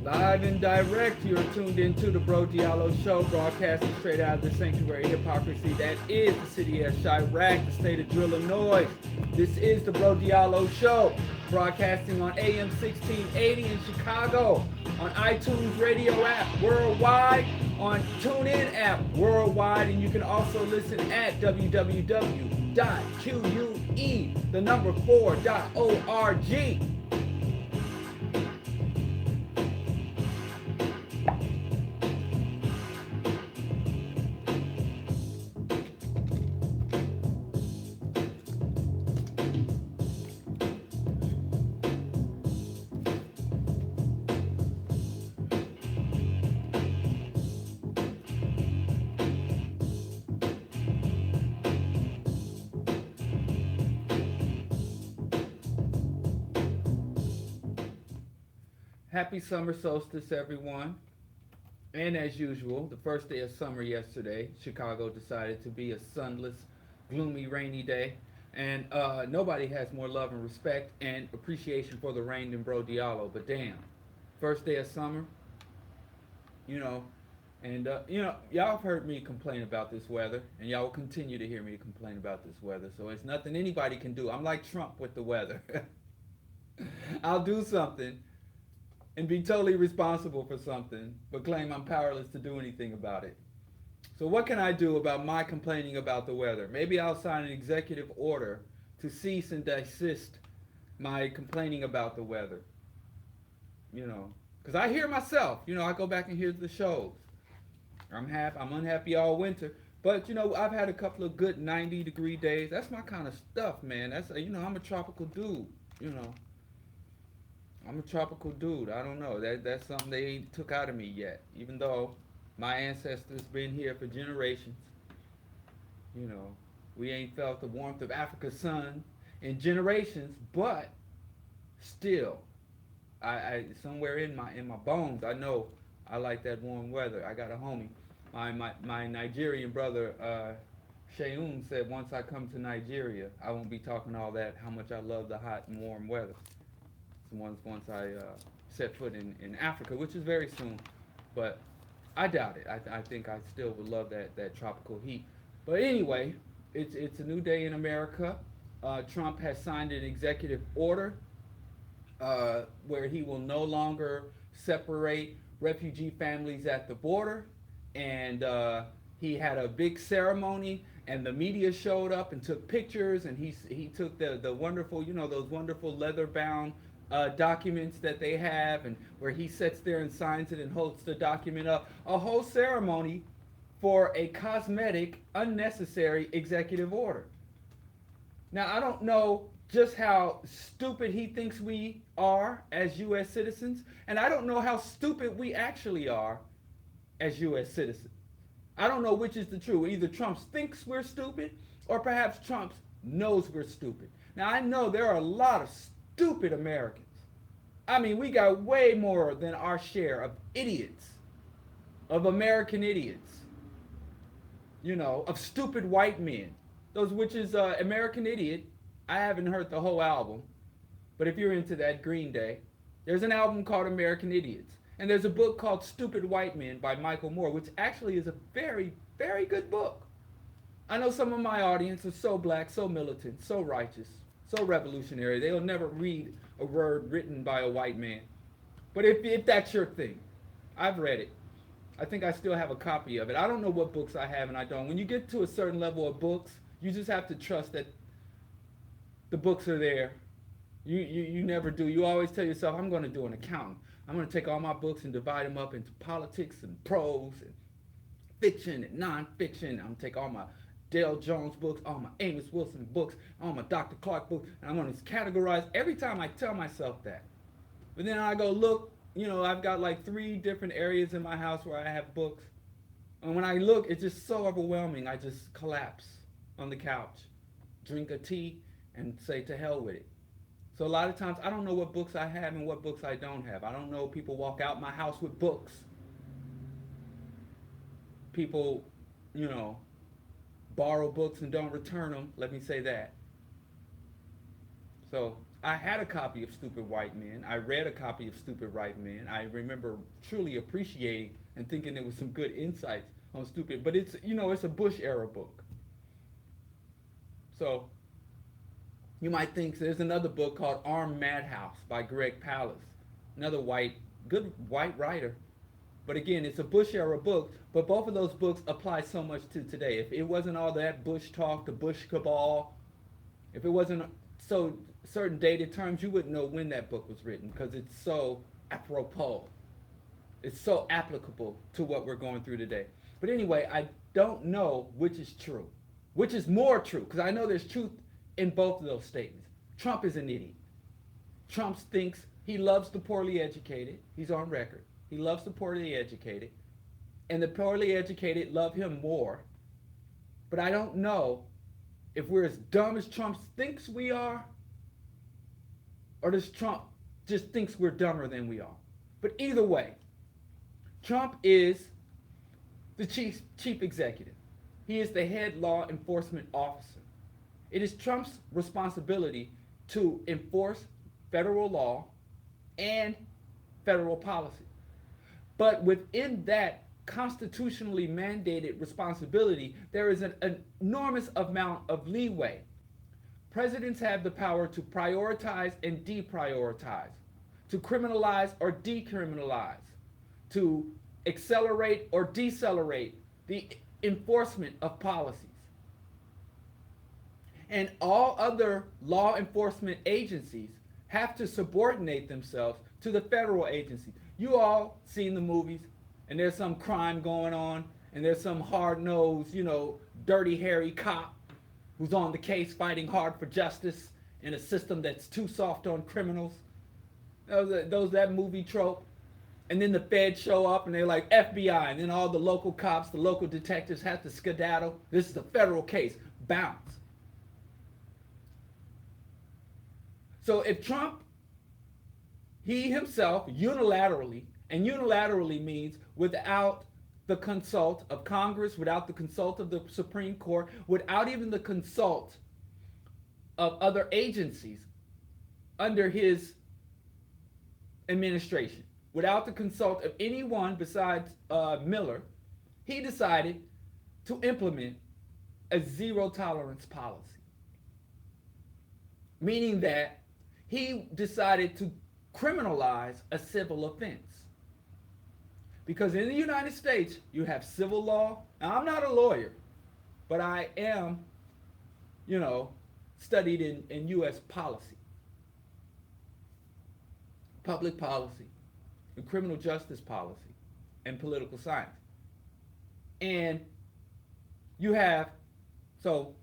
Live and direct, you're tuned into the Diallo Show, broadcasting straight out of the sanctuary hypocrisy that is the city of Chirac, the state of Illinois. This is the Diallo Show, broadcasting on AM 1680 in Chicago, on iTunes radio app worldwide, on TuneIn app worldwide, and you can also listen at www.QUE4.org. Happy summer solstice, everyone. And as usual, the first day of summer yesterday, Chicago decided to be a sunless, gloomy, rainy day. And nobody has more love and respect and appreciation for the rain than Bro Diallo. But damn, first day of summer, you know, and y'all have heard me complain about this weather, and y'all will continue to hear me complain about this weather. So it's nothing anybody can do. I'm like Trump with the weather. I'll do something and be totally responsible for something, but claim I'm powerless to do anything about it. So what can I do about my complaining about the weather? Maybe I'll sign an executive order to cease and desist my complaining about the weather. Because I hear myself. I go back and hear the shows. I'm unhappy all winter. But I've had a couple of good 90-degree days. That's my kind of stuff, man. I'm a tropical dude. I'm a tropical dude. I don't know. That's something they ain't took out of me yet. Even though my ancestors been here for generations. We ain't felt the warmth of Africa's sun in generations, but still, I somewhere in my bones, I know I like that warm weather. I got a homie. My Nigerian brother, Sheun, said once I come to Nigeria, I won't be talking all that, how much I love the hot and warm weather. Once I set foot in Africa, which is very soon, but I doubt it. I think I still would love that tropical heat. But anyway, it's a new day in America. Trump has signed an executive order where he will no longer separate refugee families at the border, and he had a big ceremony, and the media showed up and took pictures, and he took the wonderful, those wonderful leather-bound documents that they have, and where he sits there and signs it and holds the document up. A whole ceremony for a cosmetic, unnecessary executive order. Now, I don't know just how stupid he thinks we are as U.S. citizens, and I don't know how stupid we actually are as U.S. citizens. I don't know which is the truth. Either Trump thinks we're stupid, or perhaps Trump knows we're stupid. Now, I know there are a lot of stupid Americans. I mean, we got way more than our share of idiots, of American idiots, of stupid white men. Those, which is American Idiot. I haven't heard the whole album, but if you're into that, Green Day, there's an album called American Idiots. And there's a book called Stupid White Men by Michael Moore, which actually is a very, very good book. I know some of my audience are so black, so militant, so righteous, so revolutionary, they'll never read a word written by a white man. But if that's your thing, I've read it. I think I still have a copy of it. I don't know what books I have and I don't. When you get to a certain level of books, you just have to trust that the books are there. You never do. You always tell yourself, I'm going to do an accounting. I'm going to take all my books and divide them up into politics and prose and fiction and nonfiction. I'm going to take all my Dale Jones books, all my Amos Wilson books, all my Dr. Clark books, and I'm going to categorize every time I tell myself that. But then I go look, I've got like 3 different areas in my house where I have books. And when I look, it's just so overwhelming. I just collapse on the couch, drink a tea, and say to hell with it. So a lot of times I don't know what books I have and what books I don't have. I don't know people walk out my house with books. People, borrow books and don't return them. Let me say that. So I had a copy of Stupid White Men. I read a copy of Stupid White Men. I remember truly appreciating and thinking there was some good insights on Stupid. But it's, it's a Bush era book. So you might think there's another book called Armed Madhouse by Greg Palast, another good white writer. But again, it's a Bush era book, but both of those books apply so much to today. If it wasn't all that Bush talk, the Bush cabal, if it wasn't so certain dated terms, you wouldn't know when that book was written because it's so apropos. It's so applicable to what we're going through today. But anyway, I don't know which is true, which is more true, because I know there's truth in both of those statements. Trump is an idiot. Trump thinks he loves the poorly educated. He's on record. He loves the poorly educated. And the poorly educated love him more. But I don't know if we're as dumb as Trump thinks we are, or does Trump just thinks we're dumber than we are. But either way, Trump is the chief executive. He is the head law enforcement officer. It is Trump's responsibility to enforce federal law and federal policy. But within that constitutionally mandated responsibility, there is an enormous amount of leeway. Presidents have the power to prioritize and deprioritize, to criminalize or decriminalize, to accelerate or decelerate the enforcement of policies. And all other law enforcement agencies have to subordinate themselves to the federal agencies. You all seen the movies, and there's some crime going on, and there's some hard-nosed, dirty, hairy cop who's on the case fighting hard for justice in a system that's too soft on criminals. That movie trope. And then the feds show up and they're like FBI, and then all the local cops, the local detectives have to skedaddle. This is a federal case. Bounce. So if Trump, he himself unilaterally, and unilaterally means without the consult of Congress, without the consult of the Supreme Court, without even the consult of other agencies under his administration, without the consult of anyone besides Miller, he decided to implement a zero tolerance policy. Meaning that he decided to criminalize a civil offense. Because in the United States, you have civil law. Now, I'm not a lawyer, but I am, studied in U.S. policy, public policy, and criminal justice policy, and political science. And you have, so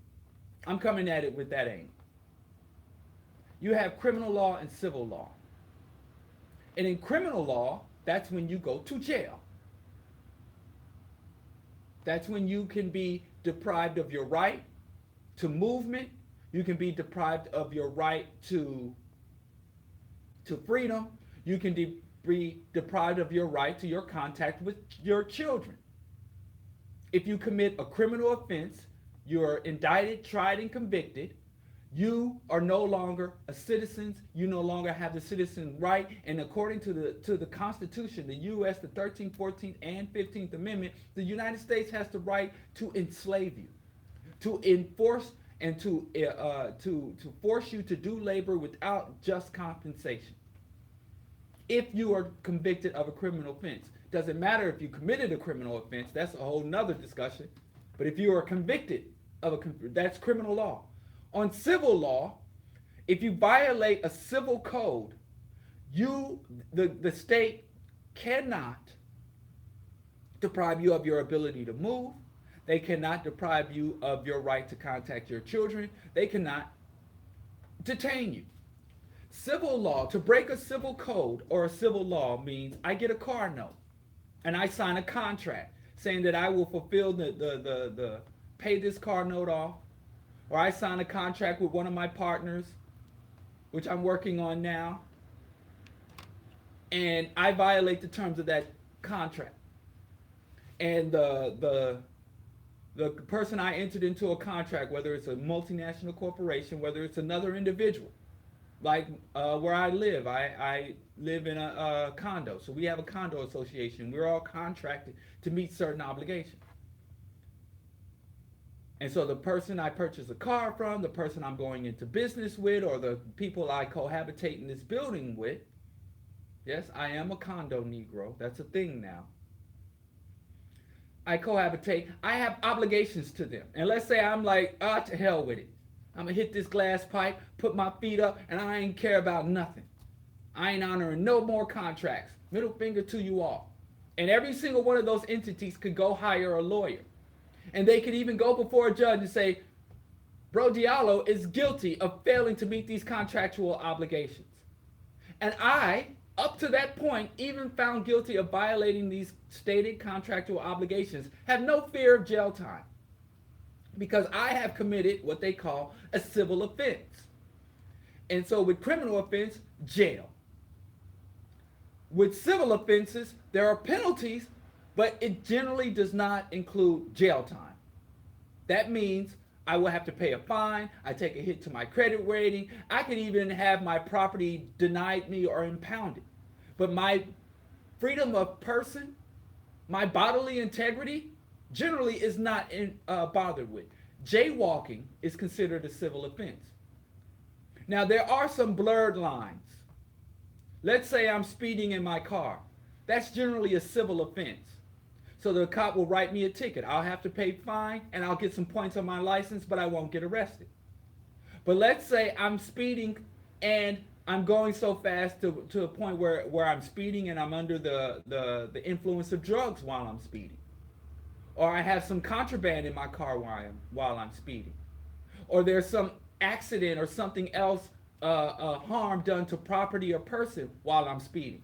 I'm coming at it with that aim. You have criminal law and civil law. And in criminal law, that's when you go to jail. That's when you can be deprived of your right to movement. You can be deprived of your right to freedom. You can be deprived of your right to your contact with your children. If you commit a criminal offense, you're indicted, tried, and convicted. You are no longer a citizen. You no longer have the citizen right. And according to the Constitution, the U.S., the 13th, 14th, and 15th Amendment, the United States has the right to enslave you, to enforce and to force you to do labor without just compensation. If you are convicted of a criminal offense, doesn't matter if you committed a criminal offense. That's a whole nother discussion. But if you are convicted of that's criminal law. On civil law, if you violate a civil code, the state cannot deprive you of your ability to move. They cannot deprive you of your right to contact your children. They cannot detain you. Civil law, to break a civil code or a civil law means I get a car note and I sign a contract saying that I will fulfill the pay this car note off. Or I sign a contract with one of my partners, which I'm working on now, and I violate the terms of that contract. And the person I entered into a contract, whether it's a multinational corporation, whether it's another individual, Like where I live, I live in a condo. So we have a condo association. We're all contracted to meet certain obligations. And so the person I purchase a car from, the person I'm going into business with, or the people I cohabitate in this building with, yes, I am a condo Negro. That's a thing now. I cohabitate. I have obligations to them. And let's say I'm like, to hell with it. I'm going to hit this glass pipe, put my feet up, and I ain't care about nothing. I ain't honoring no more contracts. Middle finger to you all. And every single one of those entities could go hire a lawyer. And they could even go before a judge and say, Bro Diallo is guilty of failing to meet these contractual obligations. And I, up to that point, even found guilty of violating these stated contractual obligations, have no fear of jail time. Because I have committed what they call a civil offense. And so with criminal offense, jail. With civil offenses, there are penalties, but it generally does not include jail time. That means I will have to pay a fine, I take a hit to my credit rating, I could even have my property denied me or impounded. But my freedom of person, my bodily integrity, generally is not bothered with. Jaywalking is considered a civil offense. Now, there are some blurred lines. Let's say I'm speeding in my car. That's generally a civil offense. So the cop will write me a ticket. I'll have to pay fine, and I'll get some points on my license, but I won't get arrested. But let's say I'm speeding, and I'm going so fast to a point where I'm speeding, and I'm under the influence of drugs while I'm speeding. Or I have some contraband in my car while I'm speeding. Or there's some accident or something else, harm done to property or person while I'm speeding.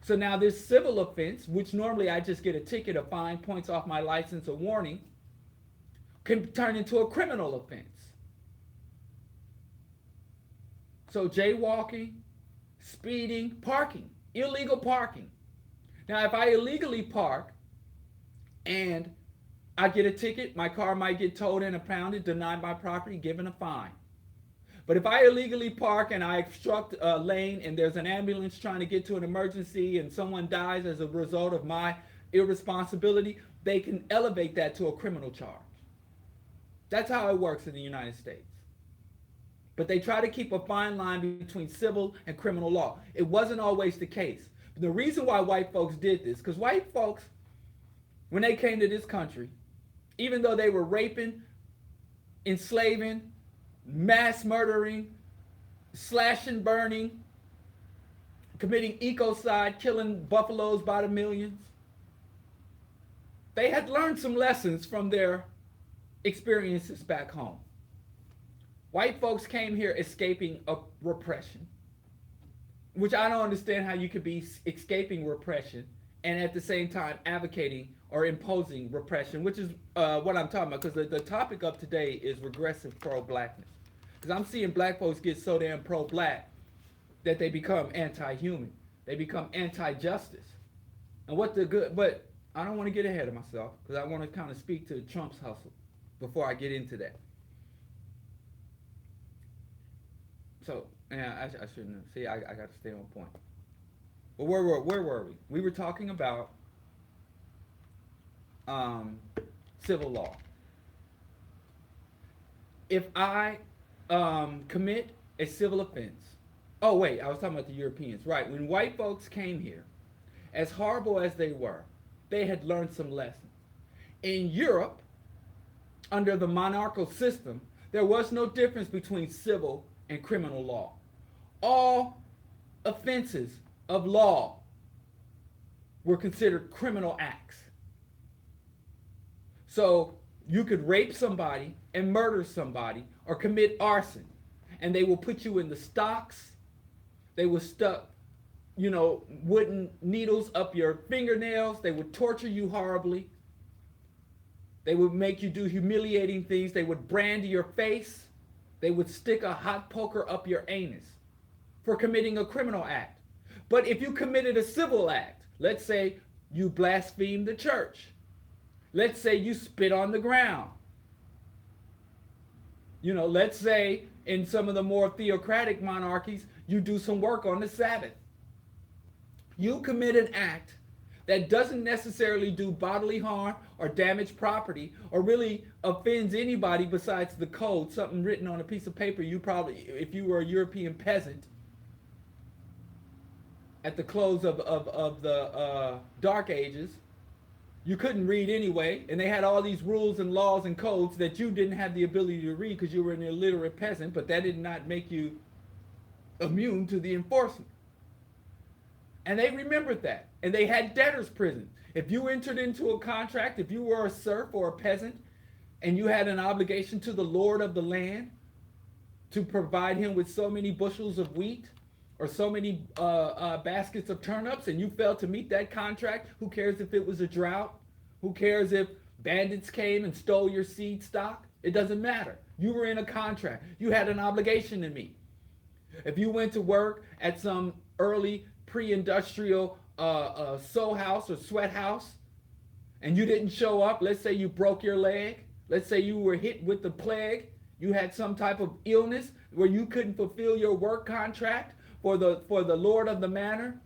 So now this civil offense, which normally I just get a ticket, a fine, points off my license, a warning, can turn into a criminal offense. So jaywalking, speeding, parking, illegal parking. Now if I illegally park and I get a ticket, my car might get towed and impounded, denied my property, given a fine. But if I illegally park and I obstruct a lane and there's an ambulance trying to get to an emergency and someone dies as a result of my irresponsibility, they can elevate that to a criminal charge. That's how it works in the United States. But they try to keep a fine line between civil and criminal law. It wasn't always the case. The reason why white folks did this, because white folks, when they came to this country, even though they were raping, enslaving, mass murdering, slashing, burning, committing ecocide, killing buffaloes by the millions, they had learned some lessons from their experiences back home. White folks came here escaping a repression, which I don't understand how you could be escaping repression and at the same time advocating or imposing repression, which is what I'm talking about, because the topic of today is regressive pro-blackness. Because I'm seeing black folks get so damn pro-black that they become anti-human. They become anti-justice. And what the good, but I don't want to get ahead of myself because I want to kind of speak to Trump's hustle before I get into that. So, yeah, I shouldn't have. See, I got to stay on point. But where were we? We were talking about civil law. If I commit a civil offense, oh wait, I was talking about the Europeans, right? When white folks came here, as horrible as they were, they had learned some lessons. In Europe, under the monarchical system, there was no difference between civil and criminal law. All offenses of law were considered criminal acts. So you could rape somebody and murder somebody or commit arson, and they will put you in the stocks. They will stuck, wooden needles up your fingernails. They would torture you horribly. They would make you do humiliating things. They would brand your face. They would stick a hot poker up your anus for committing a criminal act. But if you committed a civil act, let's say you blasphemed the church. Let's say you spit on the ground. Let's say in some of the more theocratic monarchies, you do some work on the Sabbath. You commit an act that doesn't necessarily do bodily harm or damage property or really offends anybody besides the code, something written on a piece of paper. You probably, if you were a European peasant at the close of the Dark Ages, you couldn't read anyway, and they had all these rules and laws and codes that you didn't have the ability to read because you were an illiterate peasant, but that did not make you immune to the enforcement. And they remembered that. And they had debtors' prison. If you entered into a contract, if you were a serf or a peasant, and you had an obligation to the lord of the land to provide him with so many bushels of wheat or so many baskets of turnips, and you failed to meet that contract, who cares if it was a drought? Who cares if bandits came and stole your seed stock? It doesn't matter. You were in a contract. You had an obligation to meet. If you went to work at some early pre-industrial sew house or sweat house, and you didn't show up, let's say you broke your leg, let's say you were hit with the plague, you had some type of illness where you couldn't fulfill your work contract for the lord of the manor,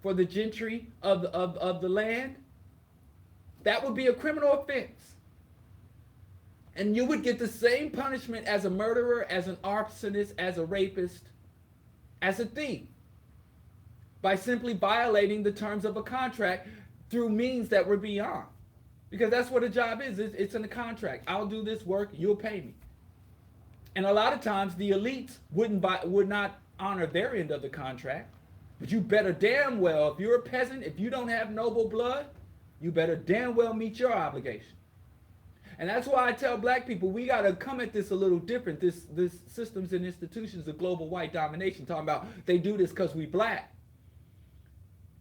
for the gentry of the land, that would be a criminal offense. And you would get the same punishment as a murderer, as an arsonist, as a rapist, as a thief, by simply violating the terms of a contract through means that were beyond. Because that's what a job is. It's in a contract. I'll do this work, you'll pay me. And a lot of times the elites would not honor their end of the contract. But you better damn well, if you're a peasant, if you don't have noble blood, you better damn well meet your obligation. And that's why I tell black people, we got to come at this a little different. This systems and institutions of global white domination, talking about they do this because we black.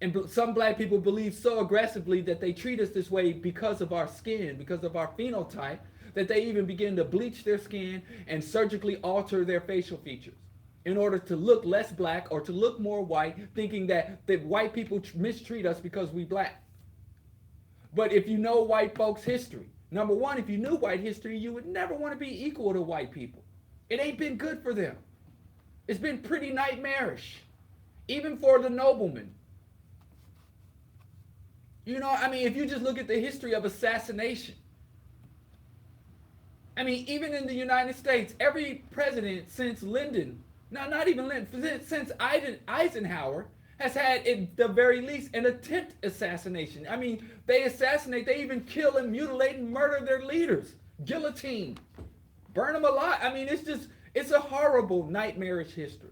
And some black people believe so aggressively that they treat us this way because of our skin, because of our phenotype, that they even begin to bleach their skin and surgically alter their facial features in order to look less black or to look more white, thinking that white people mistreat us because we black. But if you know white folks' history, number one, if you knew white history, you would never want to be equal to white people. It ain't been good for them. It's been pretty nightmarish, even for the noblemen. You know, I mean, if you just look at the history of assassination, I mean, even in the United States, every president since Lyndon, no, not even Lyndon, since Eisenhower, has had, at the very least, an attempt assassination. I mean, they assassinate, they even kill and mutilate and murder their leaders. Guillotine, burn them alive. I mean, it's a horrible, nightmarish history.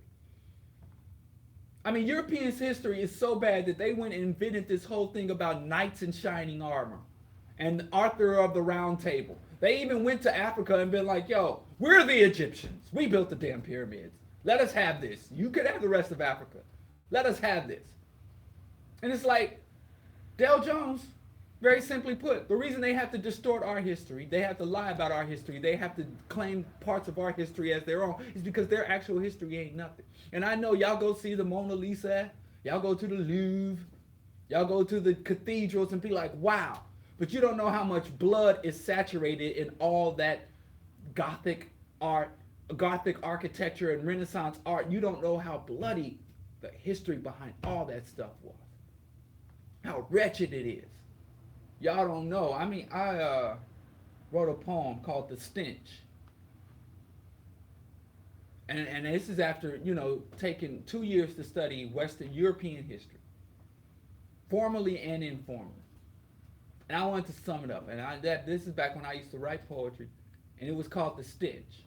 I mean, Europeans' history is so bad that they went and invented this whole thing about knights in shining armor and Arthur of the Round Table. They even went to Africa and been like, yo, we're the Egyptians. We built the damn pyramids. Let us have this. You could have the rest of Africa. Let us have this. And it's like, Dale Jones, very simply put, the reason they have to distort our history, they have to lie about our history, they have to claim parts of our history as their own, is because their actual history ain't nothing. And I know y'all go see the Mona Lisa, y'all go to the Louvre, y'all go to the cathedrals and be like, wow. But you don't know how much blood is saturated in all that Gothic art, Gothic architecture and Renaissance art. You don't know how bloody the history behind all that stuff was. How wretched it is. Y'all don't know. I mean, I wrote a poem called The Stench. And this is after, you know, taking 2 years to study Western European history, formally and informally. And I wanted to sum it up. And this is back when I used to write poetry, and it was called The Stench.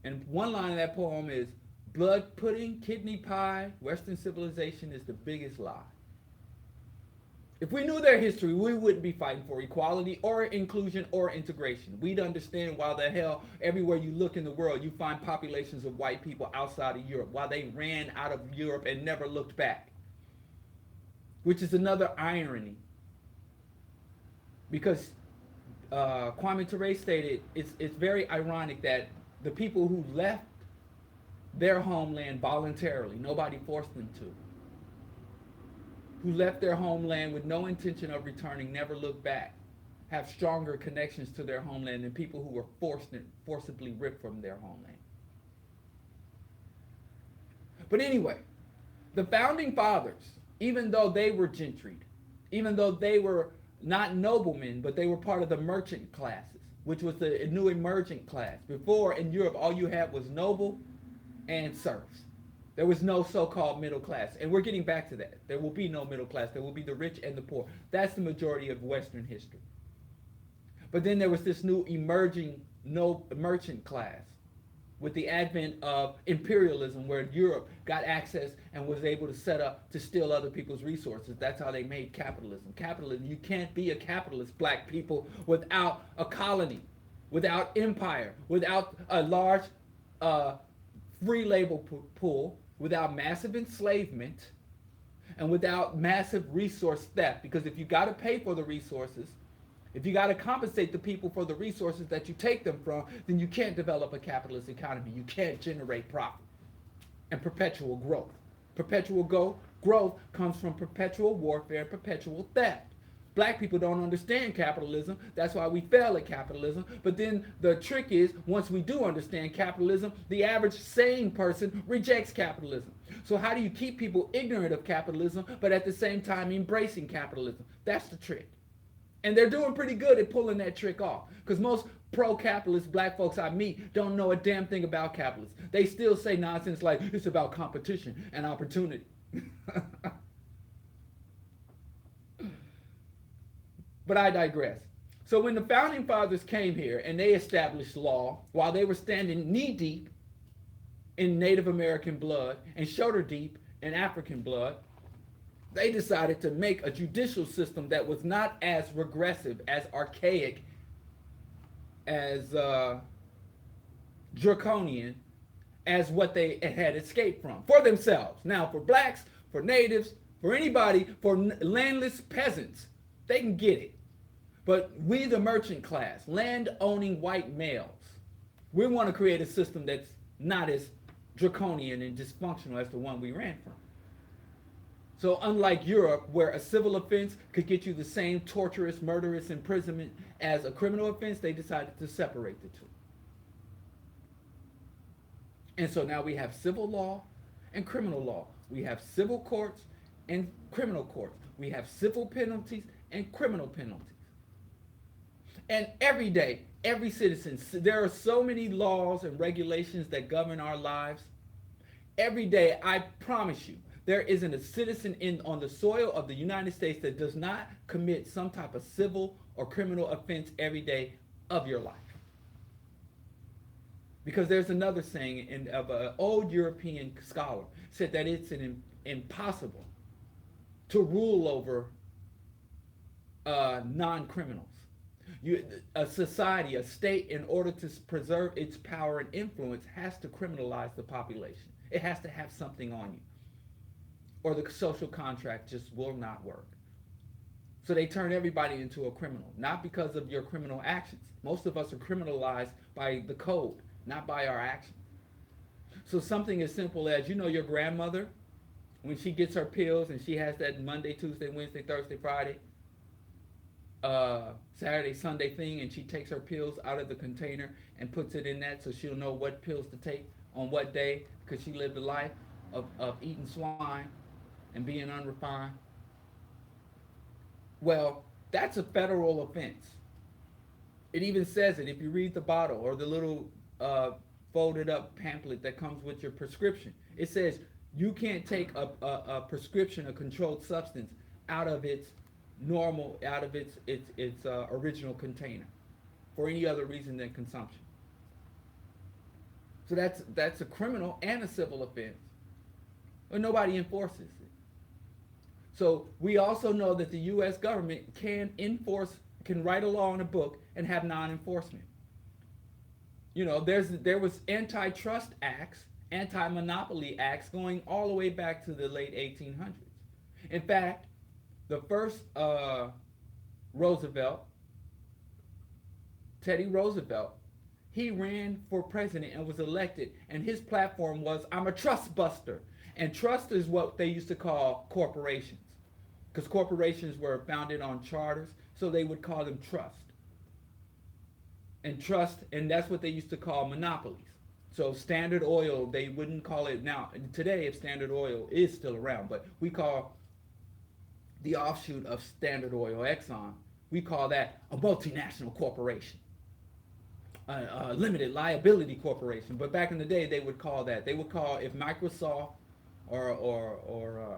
And one line of that poem is, blood pudding, kidney pie, Western civilization is the biggest lie. If we knew their history, we wouldn't be fighting for equality or inclusion or integration. We'd understand why the hell everywhere you look in the world, you find populations of white people outside of Europe, why they ran out of Europe and never looked back. Which is another irony. Because Kwame Ture stated, it's very ironic that the people who left their homeland voluntarily, nobody forced them to, who left their homeland with no intention of returning, never looked back. have stronger connections to their homeland than people who were forcibly ripped from their homeland. But anyway, the founding fathers, even though they were gentry, even though they were not noblemen, but they were part of the merchant classes, which was the new emergent class. Before, in Europe, all you had was noble and serfs. There was no so-called middle class. And we're getting back to that. There will be no middle class. There will be the rich and the poor. That's the majority of Western history. But then there was this new emerging merchant class with the advent of imperialism, where Europe got access and was able to set up to steal other people's resources. That's how they made capitalism. Capitalism, you can't be a capitalist, black people, without a colony, without empire, without a large free labor pool, without massive enslavement, and without massive resource theft. Because if you got to pay for the resources, if you got to compensate the people for the resources that you take them from, then you can't develop a capitalist economy. You can't generate profit and perpetual growth. Perpetual growth comes from perpetual warfare and perpetual theft. Black people don't understand capitalism. That's why we fail at capitalism. But then the trick is, once we do understand capitalism, the average sane person rejects capitalism. So how do you keep people ignorant of capitalism, but at the same time embracing capitalism? That's the trick. And they're doing pretty good at pulling that trick off. Because most pro-capitalist black folks I meet don't know a damn thing about capitalism. They still say nonsense like, it's about competition and opportunity. But I digress. So when the founding fathers came here and they established law, while they were standing knee-deep in Native American blood and shoulder-deep in African blood, they decided to make a judicial system that was not as regressive, as archaic, as draconian as what they had escaped from for themselves. Now, for blacks, for natives, for anybody, for landless peasants, they can get it. But we, the merchant class, land-owning white males, we want to create a system that's not as draconian and dysfunctional as the one we ran from. So unlike Europe, where a civil offense could get you the same torturous, murderous imprisonment as a criminal offense, they decided to separate the two. And so now we have civil law and criminal law. We have civil courts and criminal courts. We have civil penalties and criminal penalties. And every day, every citizen, there are so many laws and regulations that govern our lives. Every day, I promise you, there isn't a citizen on the soil of the United States that does not commit some type of civil or criminal offense every day of your life. Because there's another saying of an old European scholar said that it's impossible to rule over non-criminals. A society, a state, in order to preserve its power and influence, has to criminalize the population. It has to have something on you, or the social contract just will not work. So they turn everybody into a criminal, not because of your criminal actions. Most of us are criminalized by the code, not by our actions. So something as simple as, your grandmother, when she gets her pills and she has that Monday, Tuesday, Wednesday, Thursday, Friday, Saturday, Sunday thing, and she takes her pills out of the container and puts it in that so she'll know what pills to take on what day, because she lived a life of eating swine and being unrefined. Well, that's a federal offense. It even says it if you read the bottle or the little folded up pamphlet that comes with your prescription. It says you can't take a prescription, a controlled substance, out of its original container for any other reason than consumption. So that's a criminal and a civil offense. But nobody enforces it. So we also know that the U.S. government can write a law in a book and have non-enforcement. There was antitrust acts, anti-monopoly acts going all the way back to the late 1800s. In fact, the first Teddy Roosevelt, he ran for president and was elected, and his platform was, I'm a trust buster. And trust is what they used to call corporations, because corporations were founded on charters, So they would call them trust. And that's what they used to call monopolies. So Standard Oil, they wouldn't call it now. Today, if Standard Oil is still around, but we call the offshoot of Standard Oil, Exxon, we call that a multinational corporation, a limited liability corporation. But back in the day, they would call that. They would call, if Microsoft or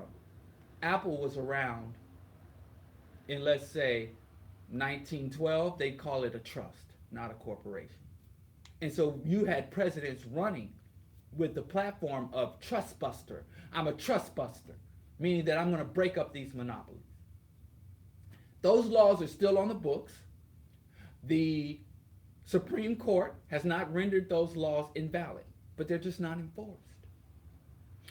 Apple was around in, let's say, 1912, they'd call it a trust, not a corporation. And so you had presidents running with the platform of trust buster. I'm a trust buster, meaning that I'm going to break up these monopolies. Those laws are still on the books. The Supreme Court has not rendered those laws invalid, but they're just not enforced.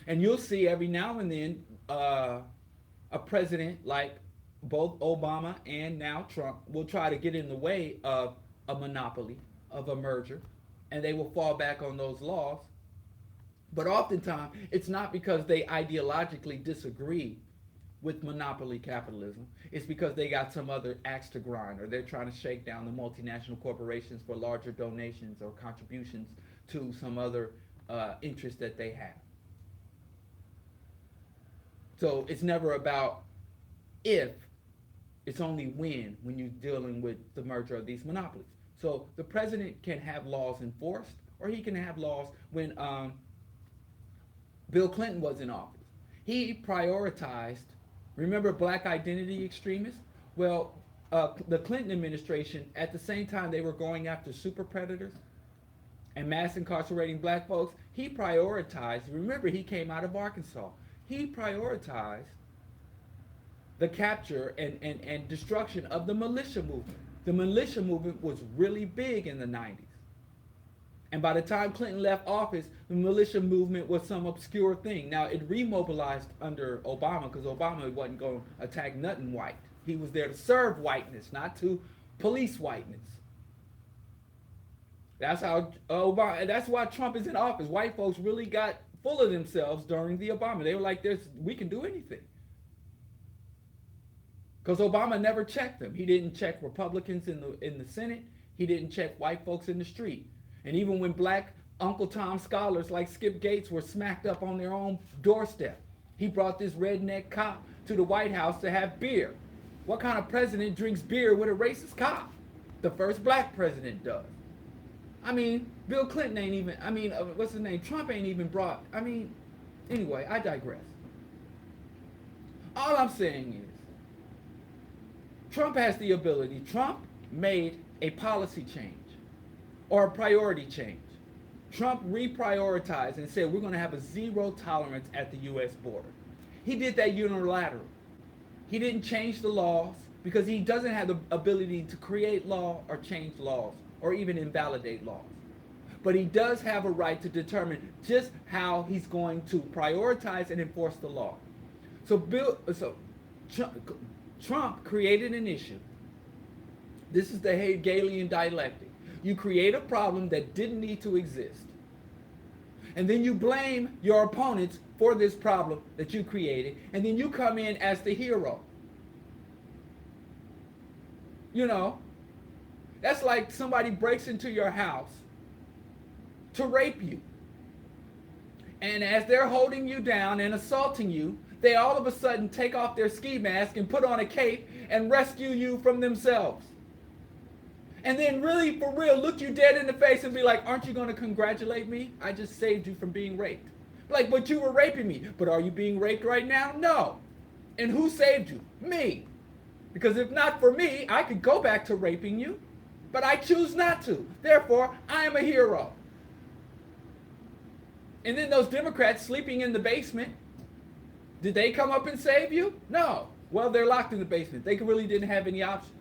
And you'll see every now and then a president like both Obama and now Trump will try to get in the way of a monopoly, of a merger, and they will fall back on those laws. But oftentimes, it's not because they ideologically disagree with monopoly capitalism. It's because they got some other axe to grind, or they're trying to shake down the multinational corporations for larger donations or contributions to some other interest that they have. So it's never about if, it's only when you're dealing with the merger of these monopolies. So the president can have laws enforced, or he can have laws. When Bill Clinton was in office, he prioritized, remember black identity extremists? Well, the Clinton administration, at the same time they were going after super predators and mass incarcerating black folks, he prioritized, remember he came out of Arkansas, he prioritized the capture and destruction of the militia movement. The militia movement was really big in the 90s. And by the time Clinton left office, the militia movement was some obscure thing. Now, it remobilized under Obama, because Obama wasn't going to attack nothing white. He was there to serve whiteness, not to police whiteness. That's how Obama, that's why Trump is in office. White folks really got full of themselves during the Obama. They were like, we can do anything. Because Obama never checked them. He didn't check Republicans in the Senate. He didn't check white folks in the street. And even when black Uncle Tom scholars like Skip Gates were smacked up on their own doorstep, he brought this redneck cop to the White House to have beer. What kind of president drinks beer with a racist cop? The first black president does. I mean, Bill Clinton ain't even, what's his name? Trump ain't even brought, anyway, I digress. All I'm saying is, Trump has the ability. Trump made a policy change or a priority change. Trump reprioritized and said we're going to have a zero tolerance at the U.S. border. He did that unilaterally. He didn't change the laws because he doesn't have the ability to create law or change laws or even invalidate laws. But he does have a right to determine just how he's going to prioritize and enforce the law. So Trump created an issue. This is the Hegelian dialectic. You create a problem that didn't need to exist. And then you blame your opponents for this problem that you created. And then you come in as the hero. You know, that's like somebody breaks into your house to rape you. And as they're holding you down and assaulting you, they all of a sudden take off their ski mask and put on a cape and rescue you from themselves. And then really, for real, look you dead in the face and be like, aren't you going to congratulate me? I just saved you from being raped. Like, but you were raping me. But are you being raped right now? No. And who saved you? Me. Because if not for me, I could go back to raping you. But I choose not to. Therefore, I am a hero. And then those Democrats sleeping in the basement, did they come up and save you? No. Well, they're locked in the basement. They really didn't have any options.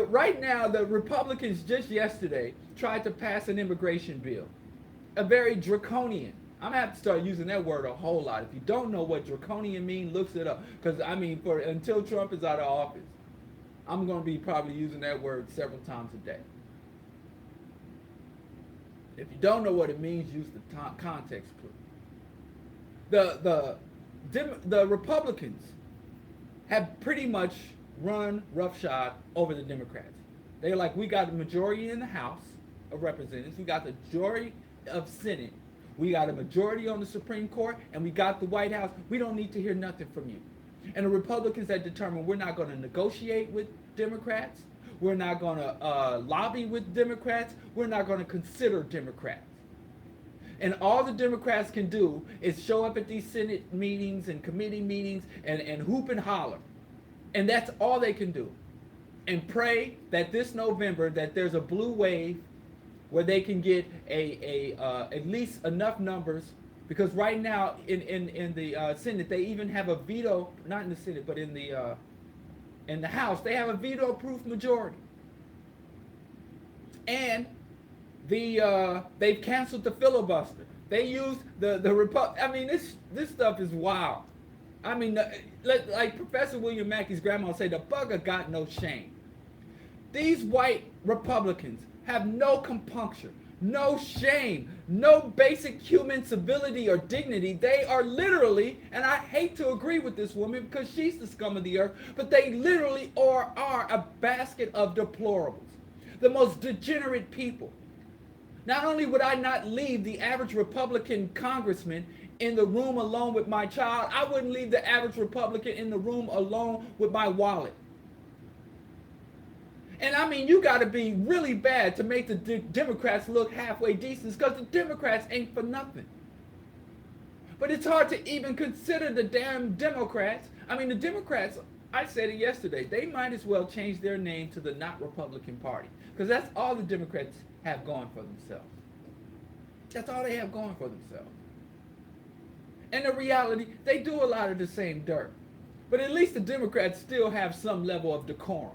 Right now, the Republicans just yesterday tried to pass an immigration bill. A very draconian. I'm going to have to start using that word a whole lot. If you don't know what draconian means, look it up. Because, until Trump is out of office, I'm going to be probably using that word several times a day. If you don't know what it means, use the context clue. The Republicans have pretty much run roughshod over the Democrats. They're like, we got a majority in the House of Representatives, we got the majority of Senate, we got a majority on the Supreme Court, and we got the White House. We don't need to hear nothing from you. And the Republicans have determined we're not going to negotiate with Democrats, we're not going to lobby with Democrats, we're not going to consider Democrats. And all the Democrats can do is show up at these Senate meetings and committee meetings and hoop and holler. And that's all they can do. And pray that this November that there's a blue wave where they can get at least enough numbers, because right now in the Senate they even have a veto, not in the Senate but in the House they have a veto-proof majority. And they've canceled the filibuster. They used the I mean, this stuff is wild. I mean, like Professor William Mackey's grandma said, the bugger got no shame. These white Republicans have no compunction, no shame, no basic human civility or dignity. They are literally, and I hate to agree with this woman because she's the scum of the earth, but they literally are a basket of deplorables, the most degenerate people. Not only would I not leave the average Republican congressman in the room alone with my child, I wouldn't leave the average Republican in the room alone with my wallet. And I mean, you got to be really bad to make the Democrats look halfway decent, because the Democrats ain't for nothing. But it's hard to even consider the damn Democrats. I mean, the Democrats, I said it yesterday, they might as well change their name to the Not Republican Party, because that's all the Democrats have going for themselves. That's all they have going for themselves. And the reality, they do a lot of the same dirt. But at least the Democrats still have some level of decorum.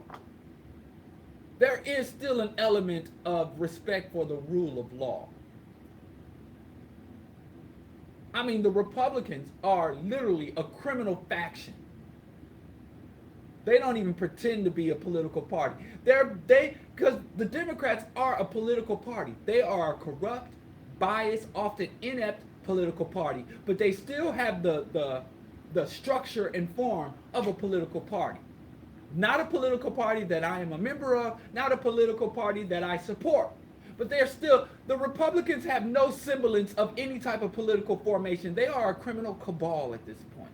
There is still an element of respect for the rule of law. I mean, the Republicans are literally a criminal faction. They don't even pretend to be a political party. Because the Democrats are a political party. They are a corrupt, biased, often inept political party, but they still have the structure and form of a political party. Not a political party that I am a member of, not a political party that I support. But they're still, the Republicans have no semblance of any type of political formation. They are a criminal cabal at this point.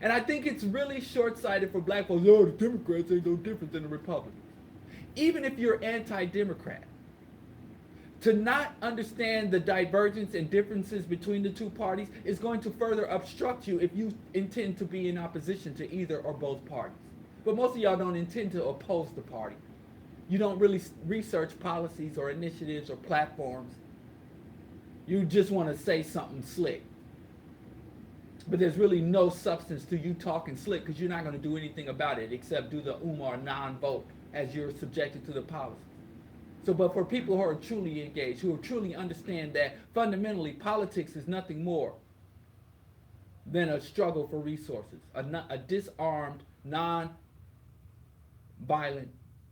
And I think it's really short-sighted for black folks. Oh, the Democrats ain't no different than the Republicans. Even if you're anti-Democrat, to not understand the divergence and differences between the two parties is going to further obstruct you if you intend to be in opposition to either or both parties. But most of y'all don't intend to oppose the party. You don't really research policies or initiatives or platforms. You just want to say something slick. But there's really no substance to you talking slick, because you're not going to do anything about it except do the Umar non-vote as you're subjected to the policy. So, but for people who are truly engaged, who truly understand that fundamentally politics is nothing more than a struggle for resources, a disarmed, non-violent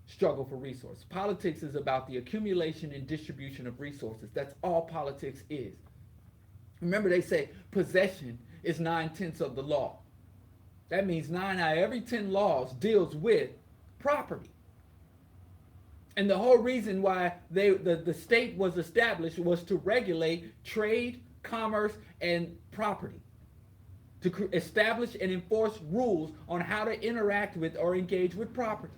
struggle for resources. Politics is about the accumulation and distribution of resources. That's all politics is. Remember, they say possession is 9/10 of the law. That means 9 out of every 10 laws deals with property. And the whole reason why the state was established was to regulate trade, commerce, and property. To establish and enforce rules on how to interact with or engage with property.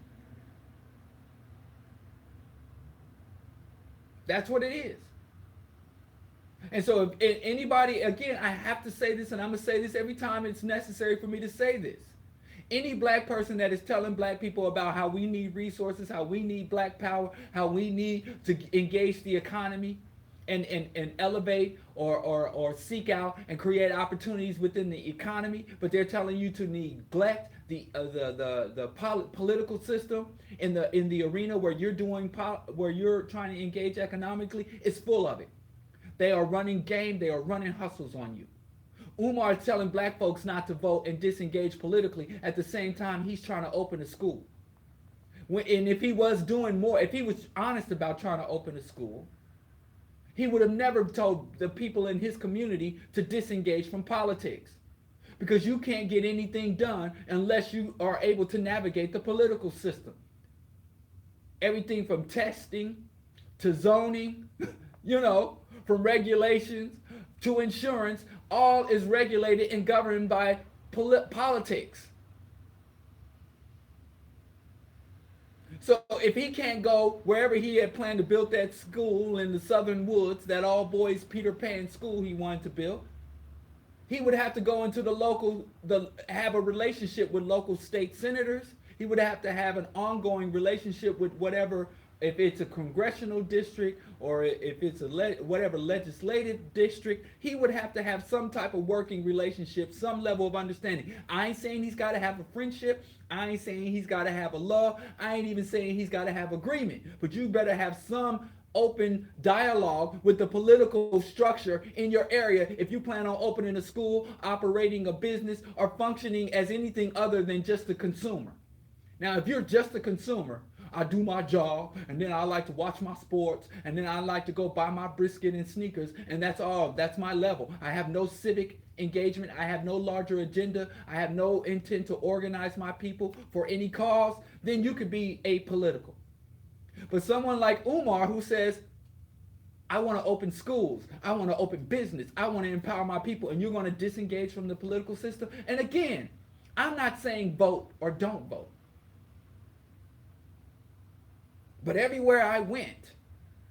That's what it is. And so if anybody, again, I have to say this, and I'm going to say this every time it's necessary for me to say this. Any black person that is telling black people about how we need resources, how we need black power, how we need to engage the economy and elevate or seek out and create opportunities within the economy, but they're telling you to neglect the political system in the arena where you're trying to engage economically, is full of it. They are running game, they are running hustles on you. Umar is telling black folks not to vote and disengage politically. At the same time, he's trying to open a school. And if he was doing more, if he was honest about trying to open a school, he would have never told the people in his community to disengage from politics. because you can't get anything done unless you are able to navigate the political system. Everything from testing to zoning, you know, from regulations to insurance, all is regulated and governed by politics. So if he can't go wherever he had planned to build that school in the southern woods, that all boys Peter Pan school he wanted to build, he would have to go into have a relationship with local state senators. He would have to have an ongoing relationship with whatever, if it's a congressional district or if it's whatever legislative district, he would have to have some type of working relationship, some level of understanding. I ain't saying he's got to have a friendship. I ain't saying he's got to have a love. I ain't even saying he's got to have agreement. But you better have some open dialogue with the political structure in your area if you plan on opening a school, operating a business, or functioning as anything other than just a consumer. Now, if you're just a consumer, I do my job, and then I like to watch my sports, and then I like to go buy my brisket and sneakers, and that's all. That's my level. I have no civic engagement. I have no larger agenda. I have no intent to organize my people for any cause. Then you could be apolitical. But someone like Umar who says, I want to open schools, I want to open business, I want to empower my people, and you're going to disengage from the political system. And again, I'm not saying vote or don't vote. But everywhere I went,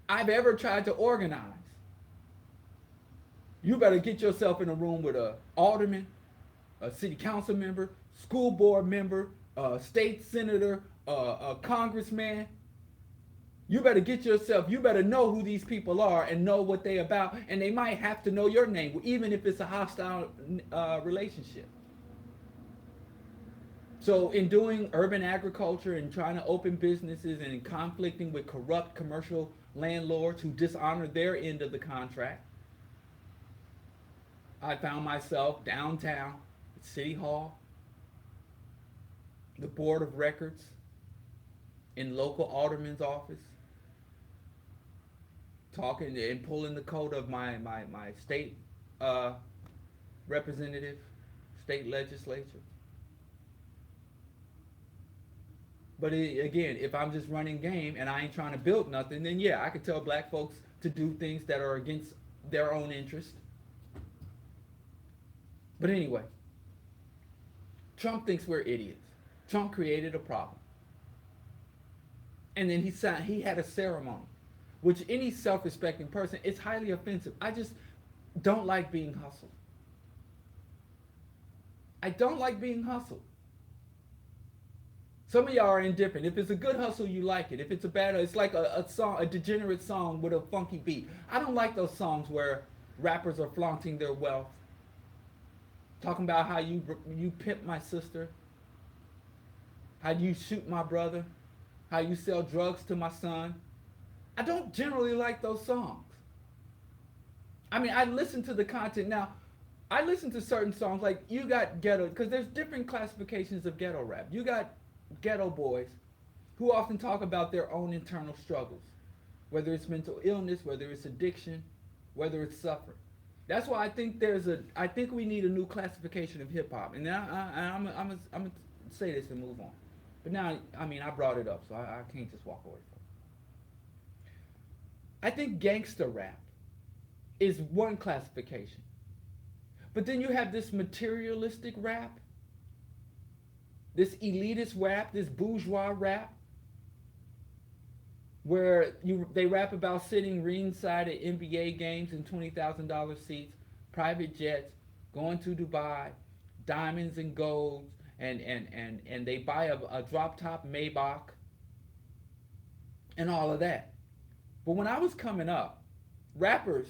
I've ever tried to organize, you better get yourself in a room with an alderman, a city council member, school board member, a state senator, a congressman. You better you better know who these people are and know what they're about, and they might have to know your name, even if it's a hostile relationship. So in doing urban agriculture and trying to open businesses and conflicting with corrupt commercial landlords who dishonor their end of the contract, I found myself downtown at City Hall, the Board of Records, in local alderman's office, talking and pulling the coat of my state representative, state legislature. But again, if I'm just running game and I ain't trying to build nothing, then yeah, I could tell black folks to do things that are against their own interest. But anyway, Trump thinks we're idiots. Trump created a problem. And then he had a ceremony, which any self-respecting person, it's highly offensive. I just don't like being hustled. I don't like being hustled. Some of y'all are indifferent. If it's a good hustle, you like it. If it's a bad, it's like a song, a degenerate song with a funky beat. I don't like those songs where rappers are flaunting their wealth, talking about how you pimp my sister, how you shoot my brother, how you sell drugs to my son. I don't generally like those songs. I mean, I listen to the content. Now, I listen to certain songs, like you got ghetto, because there's different classifications of ghetto rap. You got ghetto boys who often talk about their own internal struggles, whether it's mental illness, whether it's addiction, whether it's suffering. That's why I think I think we need a new classification of hip hop. And now I'm gonna say this and move on. But now, I mean, I brought it up, so I can't just walk away from it. I think gangsta rap is one classification. But then you have this materialistic rap, this elitist rap, this bourgeois rap, where they rap about sitting ringside at NBA games in $20,000 seats, private jets, going to Dubai, diamonds and golds, and they buy a drop top Maybach and all of that. But when I was coming up, rappers,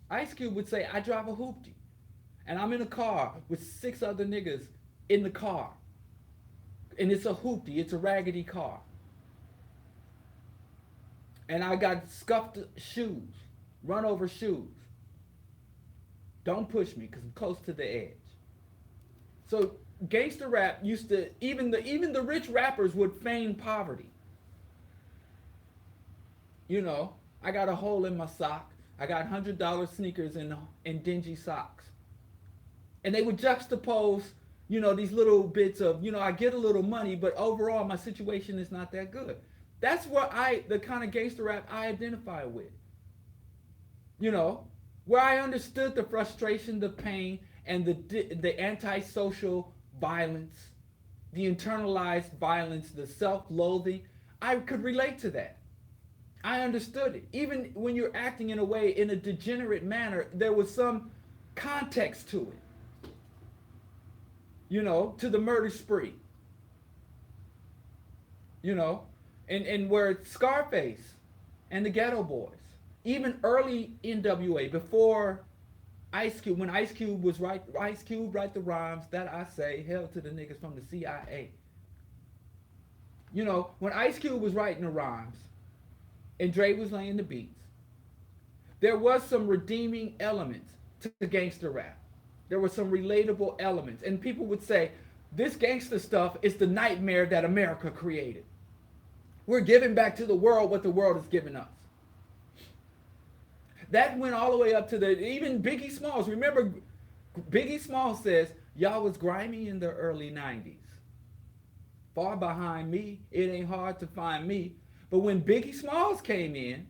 Ice Cube would say, I drive a hoopty, and I'm in a car with 6 other niggas in the car. And it's a hoopty, it's a raggedy car. And I got scuffed shoes, run over shoes. Don't push me, because I'm close to the edge. So gangster rap used to, even the rich rappers would feign poverty. You know, I got a hole in my sock. I got $100 sneakers and dingy socks. And they would juxtapose, these little bits of, I get a little money, but overall my situation is not that good. That's what the kind of gangster rap I identify with. Where I understood the frustration, the pain, and the antisocial violence, the internalized violence, the self-loathing. I could relate to that. I understood it. Even when you're acting in a way, in a degenerate manner, there was some context to it. To the murder spree. And where Scarface and the Ghetto Boys, even early NWA, before Ice Cube, when Ice Cube write the rhymes that I say, hell to the niggas from the CIA. When Ice Cube was writing the rhymes and Dre was laying the beats, there was some redeeming elements to the gangster rap. There were some relatable elements. And people would say, this gangster stuff is the nightmare that America created. We're giving back to the world what the world has given us. That went all the way up to even Biggie Smalls. Remember, Biggie Smalls says, y'all was grimy in the early 90s. Far behind me, it ain't hard to find me. But when Biggie Smalls came in,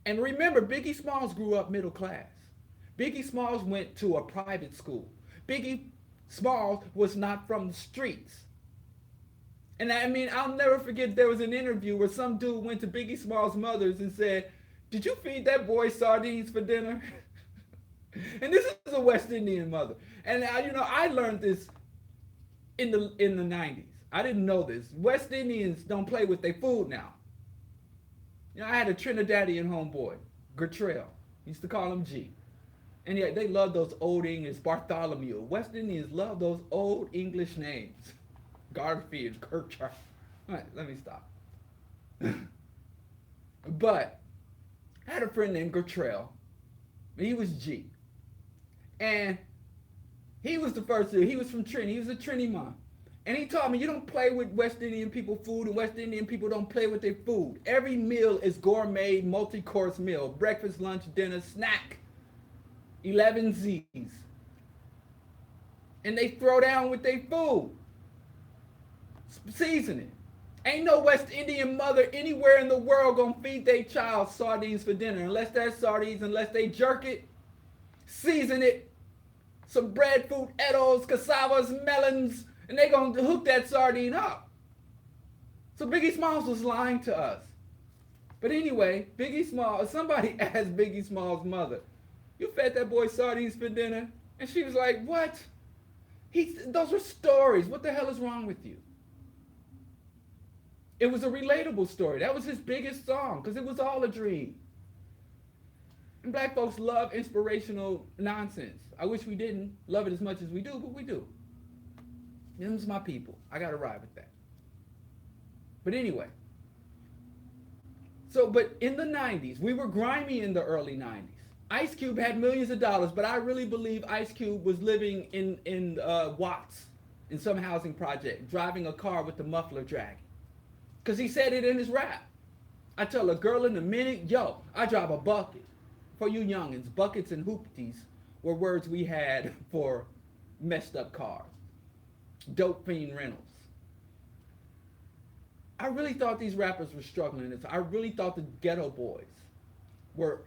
and remember, Biggie Smalls grew up middle class. Biggie Smalls went to a private school. Biggie Smalls was not from the streets. And I mean, I'll never forget, there was an interview where some dude went to Biggie Smalls' mother's and said, did you feed that boy sardines for dinner? And this is a West Indian mother. And I learned this in the 90s. I didn't know this. West Indians don't play with their food now. I had a Trinidadian homeboy, Gertrell. Used to call him G. And yeah, they love those old English, Bartholomew. West Indians love those old English names. Garfield, Kirkchard. All right, let me stop. But I had a friend named Gertrell. He was G. And he was the first dude. He was from Trini. He was a Trini mom. And he taught me, you don't play with West Indian people food, and West Indian people don't play with their food. Every meal is gourmet, multi-course meal. Breakfast, lunch, dinner, snack. 11 Z's. And they throw down with their food. Seasoning. Ain't no West Indian mother anywhere in the world gonna feed their child sardines for dinner unless that's sardines, unless they jerk it, season it, some breadfruit, edibles, cassavas, melons, and they gonna hook that sardine up. So Biggie Smalls was lying to us. But anyway, somebody asked Biggie Smalls' mother, you fed that boy sardines for dinner? And she was like, what? Those were stories. What the hell is wrong with you? It was a relatable story. That was his biggest song, because it was all a dream. And black folks love inspirational nonsense. I wish we didn't love it as much as we do, but we do. Them's my people. I got to ride with that. But anyway. But in the 90s, we were grimy in the early 90s. Ice Cube had millions of dollars, but I really believe Ice Cube was living in Watts, in some housing project, driving a car with the muffler dragging. Because he said it in his rap. I tell a girl in a minute, yo, I drive a bucket. For you youngins, buckets and hoopties were words we had for messed up cars. Dope fiend rentals. I really thought these rappers were struggling. I really thought the Ghetto Boys were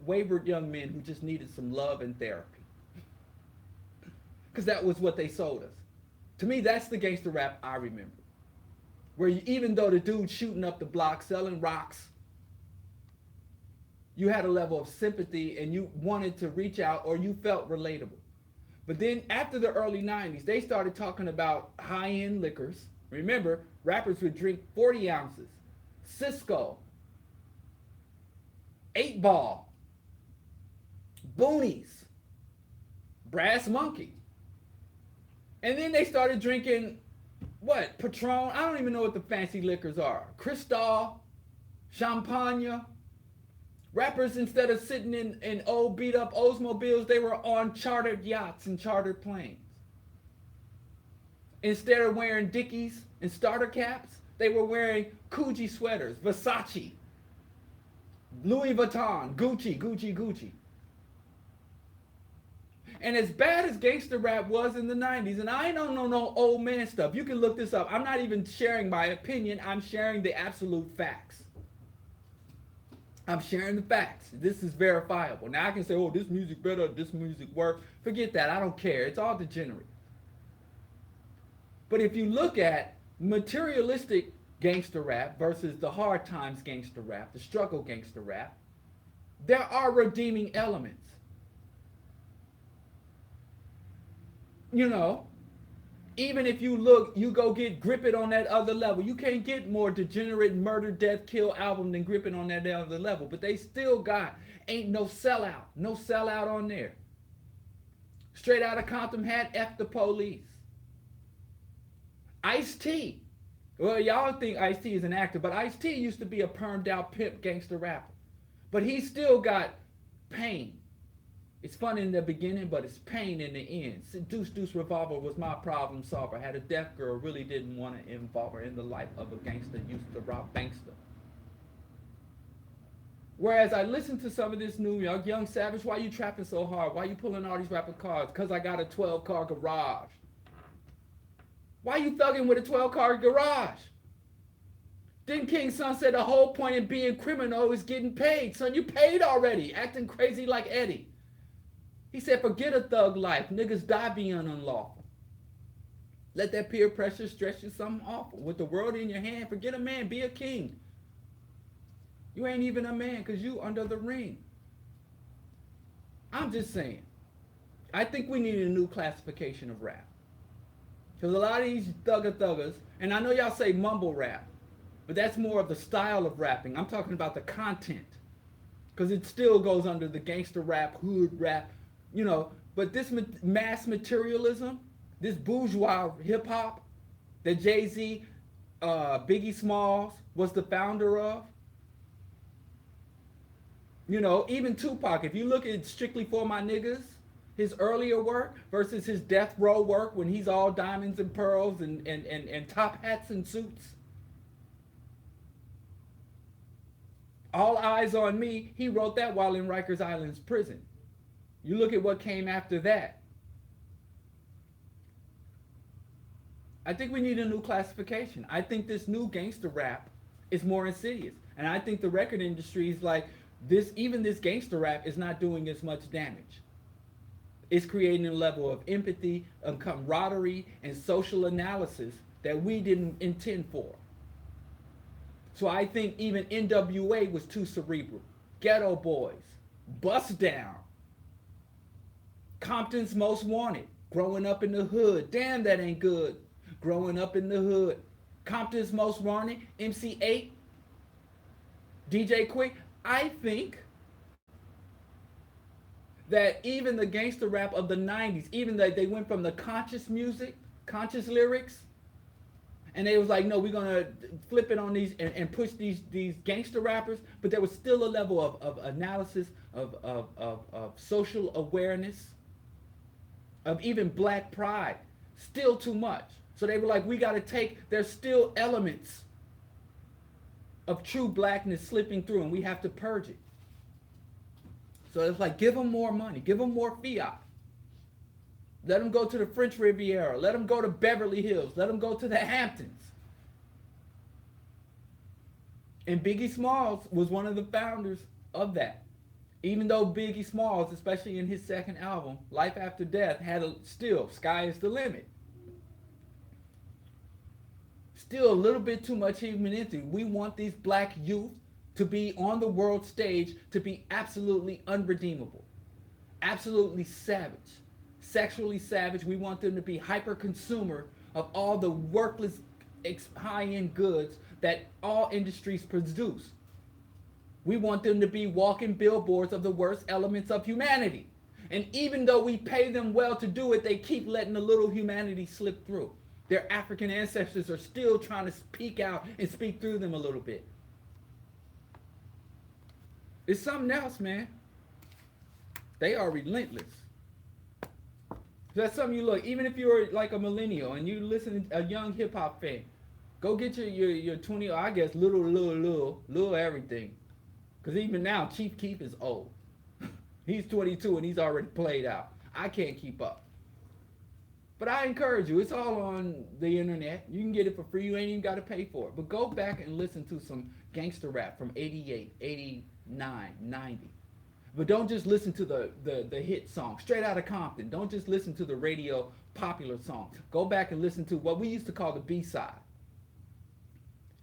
wayward young men who just needed some love and therapy. Because that was what they sold us. To me, that's the gangster rap I remember. Where even though the dude shooting up the block, selling rocks, you had a level of sympathy and you wanted to reach out, or you felt relatable. But then after the early 90s, they started talking about high-end liquors. Remember, rappers would drink 40 ounces, Cisco, 8-Ball, Boonies, Brass Monkey. And then they started drinking, what, Patron? I don't even know what the fancy liquors are. Cristal, Champagne. Rappers, instead of sitting in old beat-up Oldsmobiles, they were on chartered yachts and chartered planes. Instead of wearing Dickies and starter caps, they were wearing Coogee sweaters, Versace, Louis Vuitton, Gucci. And as bad as gangster rap was in the 90s, and I don't know no old man stuff. You can look this up. I'm not even sharing my opinion. I'm sharing the absolute facts. I'm sharing the facts. This is verifiable. Now I can say, oh, this music better, this music work. Forget that. I don't care. It's all degenerate. But if you look at materialistic gangster rap versus the hard times gangster rap, the struggle gangster rap, there are redeeming elements. You know, even if you look, you go get Grip It on that other level. You can't get more degenerate murder, death, kill album than Grip It on that other level. But they still got Ain't No Sellout. No Sellout on there. Straight Out of Compton had F the Police. Ice-T. Well, y'all think Ice-T is an actor, but Ice-T used to be a permed out pimp gangster rapper. But he still got pain. It's fun in the beginning, but it's pain in the end. Deuce Deuce Revolver was my problem solver. Had a deaf girl, really didn't want to involve her in the life of a gangster, used to rob bankster. Whereas I listen to some of this new Young Savage, why you trapping so hard? Why you pulling all these rapper cars? Because I got a 12-car garage. Why you thugging with a 12-car garage? Then King Son said the whole point in being criminal is getting paid. Son, you paid already, acting crazy like Eddie. He said, forget a thug life. Niggas die being unlawful. Let that peer pressure stress you something awful. With the world in your hand, forget a man, be a king. You ain't even a man because you under the ring. I'm just saying. I think we need a new classification of rap. Because a lot of these thuggers, and I know y'all say mumble rap, but that's more of the style of rapping. I'm talking about the content. Because it still goes under the gangster rap, hood rap, you know. But this mass materialism, this bourgeois hip hop that Jay-Z, Biggie Smalls was the founder of. You know, even Tupac, if you look at Strictly For My Niggas, his earlier work versus his death row work when he's all diamonds and pearls and top hats and suits. All Eyes on Me, he wrote that while in Rikers Island's prison. You look at what came after that. I think we need a new classification. I think this new gangster rap is more insidious. And I think the record industry is like, even this gangster rap is not doing as much damage. It's creating a level of empathy, of camaraderie, and social analysis that we didn't intend for. So I think even NWA was too cerebral. Ghetto Boys, Bust Down, Compton's Most Wanted, Growing Up in the Hood. Damn, that ain't good. Growing Up in the Hood. Compton's Most Wanted, MC8, DJ Quick. I think that even the gangster rap of the 90s, even though they went from the conscious music, conscious lyrics, and they was like, no, we're going to flip it on these and push these gangster rappers, but there was still a level of analysis, of social awareness, of even black pride, still too much. So they were like, we got to there's still elements of true blackness slipping through, and we have to purge it. So it's like, give them more money, give them more fiat. Let them go to the French Riviera. Let them go to Beverly Hills. Let them go to the Hamptons. And Biggie Smalls was one of the founders of that. Even though Biggie Smalls, especially in his second album, Life After Death, had still, sky is the limit. Still a little bit too much humanity. We want these black youth to be on the world stage, to be absolutely unredeemable. Absolutely savage. Sexually savage. We want them to be hyper consumer of all the worthless high-end goods that all industries produce. We want them to be walking billboards of the worst elements of humanity. And even though we pay them well to do it, they keep letting a little humanity slip through. Their African ancestors are still trying to speak out and speak through them a little bit. It's something else, man. They are relentless. That's something you look, even if you're like a millennial and you listen to a young hip hop fan, go get your 20, I guess, little everything. Because even now, Chief Keef is old. He's 22 and he's already played out. I can't keep up. But I encourage you, it's all on the internet. You can get it for free. You ain't even got to pay for it. But go back and listen to some gangster rap from 88, 89, 90. But don't just listen to the hit song, straight out of Compton. Don't just listen to the radio popular songs. Go back and listen to what we used to call the B-side.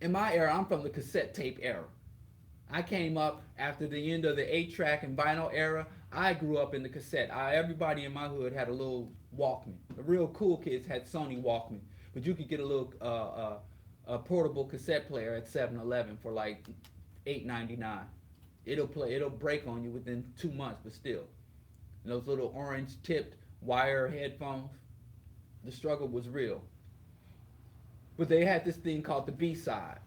In my era, I'm from the cassette tape era. I came up after the end of the 8-track and vinyl era. I grew up in the cassette. Everybody in my hood had a little Walkman. The real cool kids had Sony Walkman. But you could get a little a portable cassette player at 7-Eleven for like $8.99. It'll break on you within 2 months, but still. And those little orange tipped wire headphones, the struggle was real. But they had this thing called the B-side.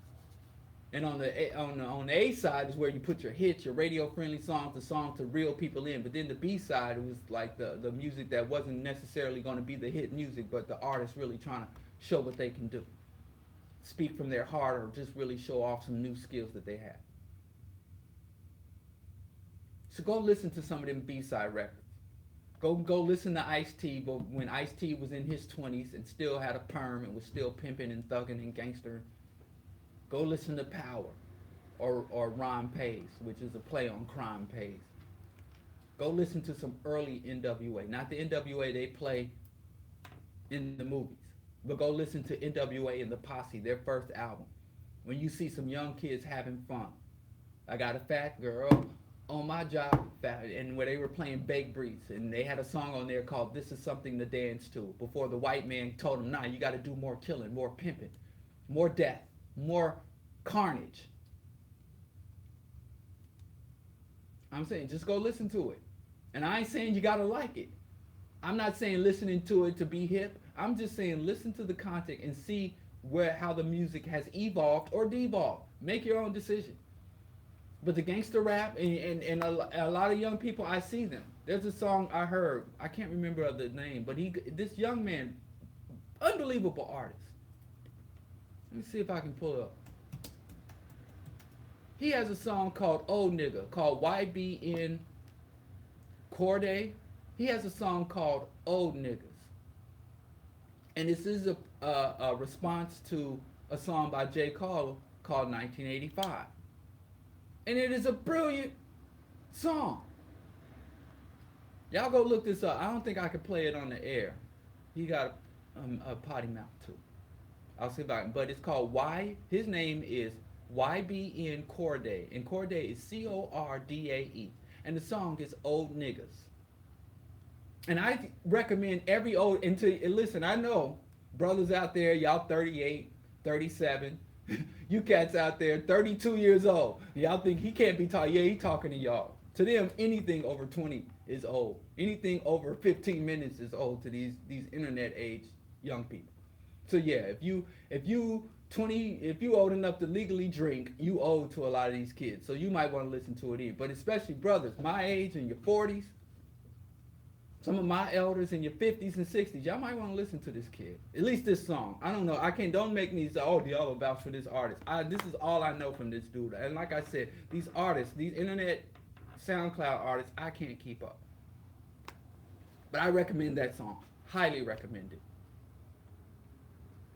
And on the A side is where you put your hits, your radio friendly songs, the songs to reel people in. But then the B side, it was like the music that wasn't necessarily going to be the hit music, but the artist really trying to show what they can do, speak from their heart, or just really show off some new skills that they have. So go listen to some of them B side records. Go listen to Ice-T, but when Ice-T was in his 20s and still had a perm and was still pimping and thugging and gangster. Go listen to Power or Rhyme Pays, which is a play on Crime Pays. Go listen to some early NWA. Not the NWA they play in the movies, but go listen to NWA and the Posse, their first album. When you see some young kids having fun. I got a fat girl on my job, and where they were playing Baked Breeds, and they had a song on there called This Is Something to Dance To, before the white man told them, nah, you got to do more killing, more pimping, more death, more carnage. I'm saying just go listen to it. And I ain't saying you gotta like it. I'm not saying listening to it to be hip. I'm just saying listen to the content and see how the music has evolved or devolved. Make your own decision. But the gangster rap and a lot of young people, I see them. There's a song I heard, I can't remember the name, but this young man, unbelievable artist. Let me see if I can pull it up. He has a song called Old Nigga, called YBN Corday. He has a song called Old Niggas. And this is a response to a song by J. Cole called 1985. And it is a brilliant song. Y'all go look this up. I don't think I could play it on the air. He got a potty mouth too. I'll see if I can. But it's called his name is YBN Corday. And Corday is Cordae. And the song is Old Niggas. And I recommend every old, and listen, I know brothers out there, y'all 38, 37, you cats out there 32 years old. Y'all think he can't be talking. Yeah, he talking to y'all. To them, anything over 20 is old. Anything over 15 minutes is old to these internet age young people. So yeah, if you old enough to legally drink, you old to a lot of these kids. So you might want to listen to it in. But especially brothers my age in your 40s, some of my elders in your 50s and 60s, y'all might want to listen to this kid. At least this song. I don't know. Don't make me say, oh, Diallo vouch for this artist. This is all I know from this dude. And like I said, these artists, these internet SoundCloud artists, I can't keep up. But I recommend that song. Highly recommend it.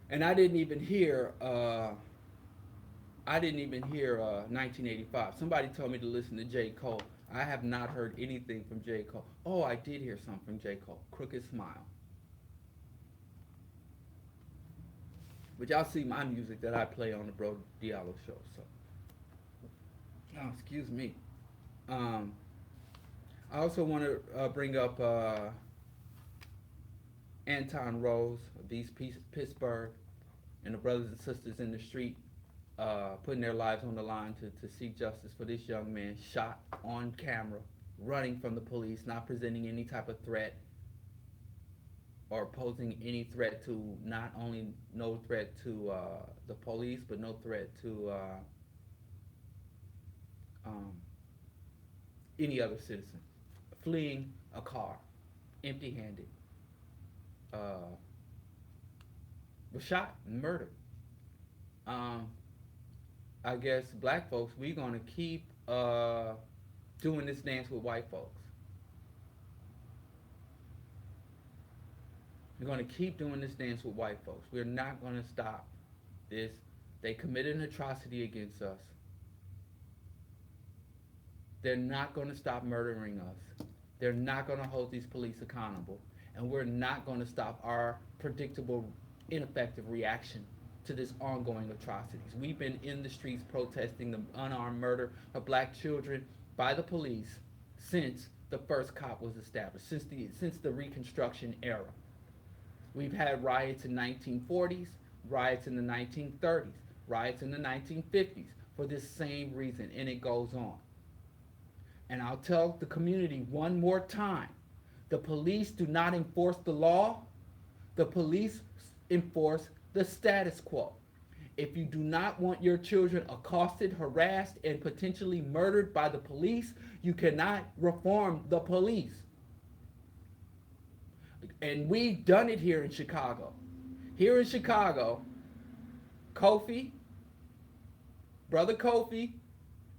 And I didn't even hear 1985. Somebody told me to listen to J. Cole. I have not heard anything from J. Cole. Oh, I did hear something from J. Cole. Crooked Smile. But y'all see my music that I play on the Bro Diallo Show. So, oh, excuse me. I also want to bring up Anton Rose of East Pittsburgh and the brothers and sisters in the street putting their lives on the line to seek justice for this young man shot on camera, running from the police, not presenting any type of threat or posing any threat to, not only no threat to the police, but no threat to any other citizen. Fleeing a car, empty-handed. Was shot and murdered. I guess black folks, we're gonna keep doing this dance with white folks. We're going to keep doing this dance with white folks. We're not going to stop this. They committed an atrocity against us. They're not going to stop murdering us. They're not going to hold these police accountable. And we're not going to stop our predictable, ineffective reaction to this ongoing atrocities. We've been in the streets protesting the unarmed murder of black children by the police since the first cop was established, since the Reconstruction era. We've had riots in the 1940s, riots in the 1930s, riots in the 1950s for this same reason, and it goes on. And I'll tell the community one more time, the police do not enforce the law, the police enforce the status quo. If you do not want your children accosted, harassed, and potentially murdered by the police, you cannot reform the police. And we've done it here in Chicago. Here in Chicago, Brother Kofi,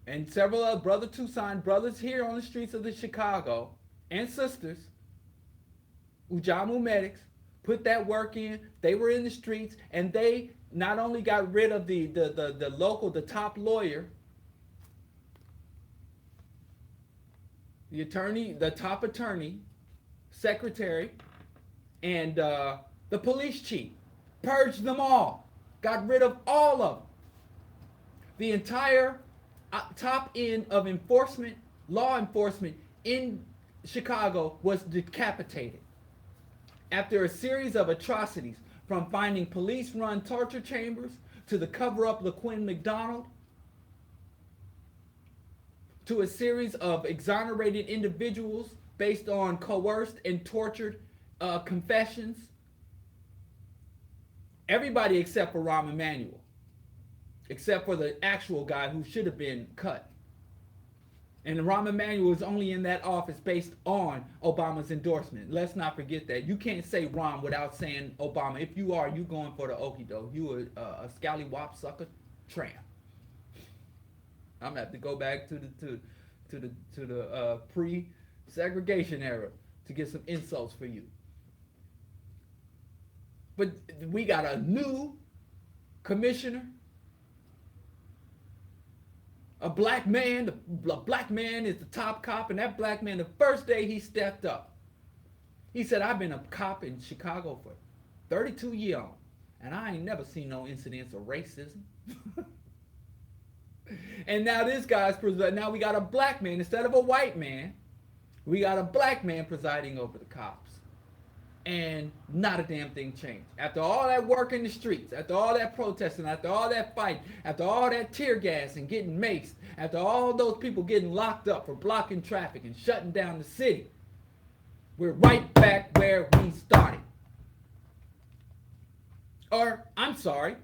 and several other Brother Tucson brothers here on the streets of the Chicago, and sisters, Ujamu medics, put that work in. They were in the streets, and they not only got rid of the top lawyer, the top attorney, secretary, and the police chief. Purged them all. Got rid of all of them. The entire top end of enforcement, law enforcement in Chicago was decapitated after a series of atrocities, from finding police-run torture chambers to the cover-up of the Quinn McDonald, to a series of exonerated individuals based on coerced and tortured confessions. Everybody except for Rahm Emanuel, except for the actual guy who should have been cut. And Rahm Emanuel was only in that office based on Obama's endorsement. Let's not forget that. You can't say Rahm without saying Obama. If you are, you going for the okie doke. You a scallywop sucker tramp. I'm gonna have to go back to the pre-segregation era to get some insults for you. But we got a new commissioner, a black man. The black man is the top cop, and that black man, the first day he stepped up, he said, "I've been a cop in Chicago for 32 years, and I ain't never seen no incidents of racism." And now this guy's now we got a black man instead of a white man. We got a black man presiding over the cops. And not a damn thing changed. After all that work in the streets, after all that protesting, after all that fight, after all that tear gas and getting maced, after all those people getting locked up for blocking traffic and shutting down the city, we're right back where we started. Or, I'm sorry,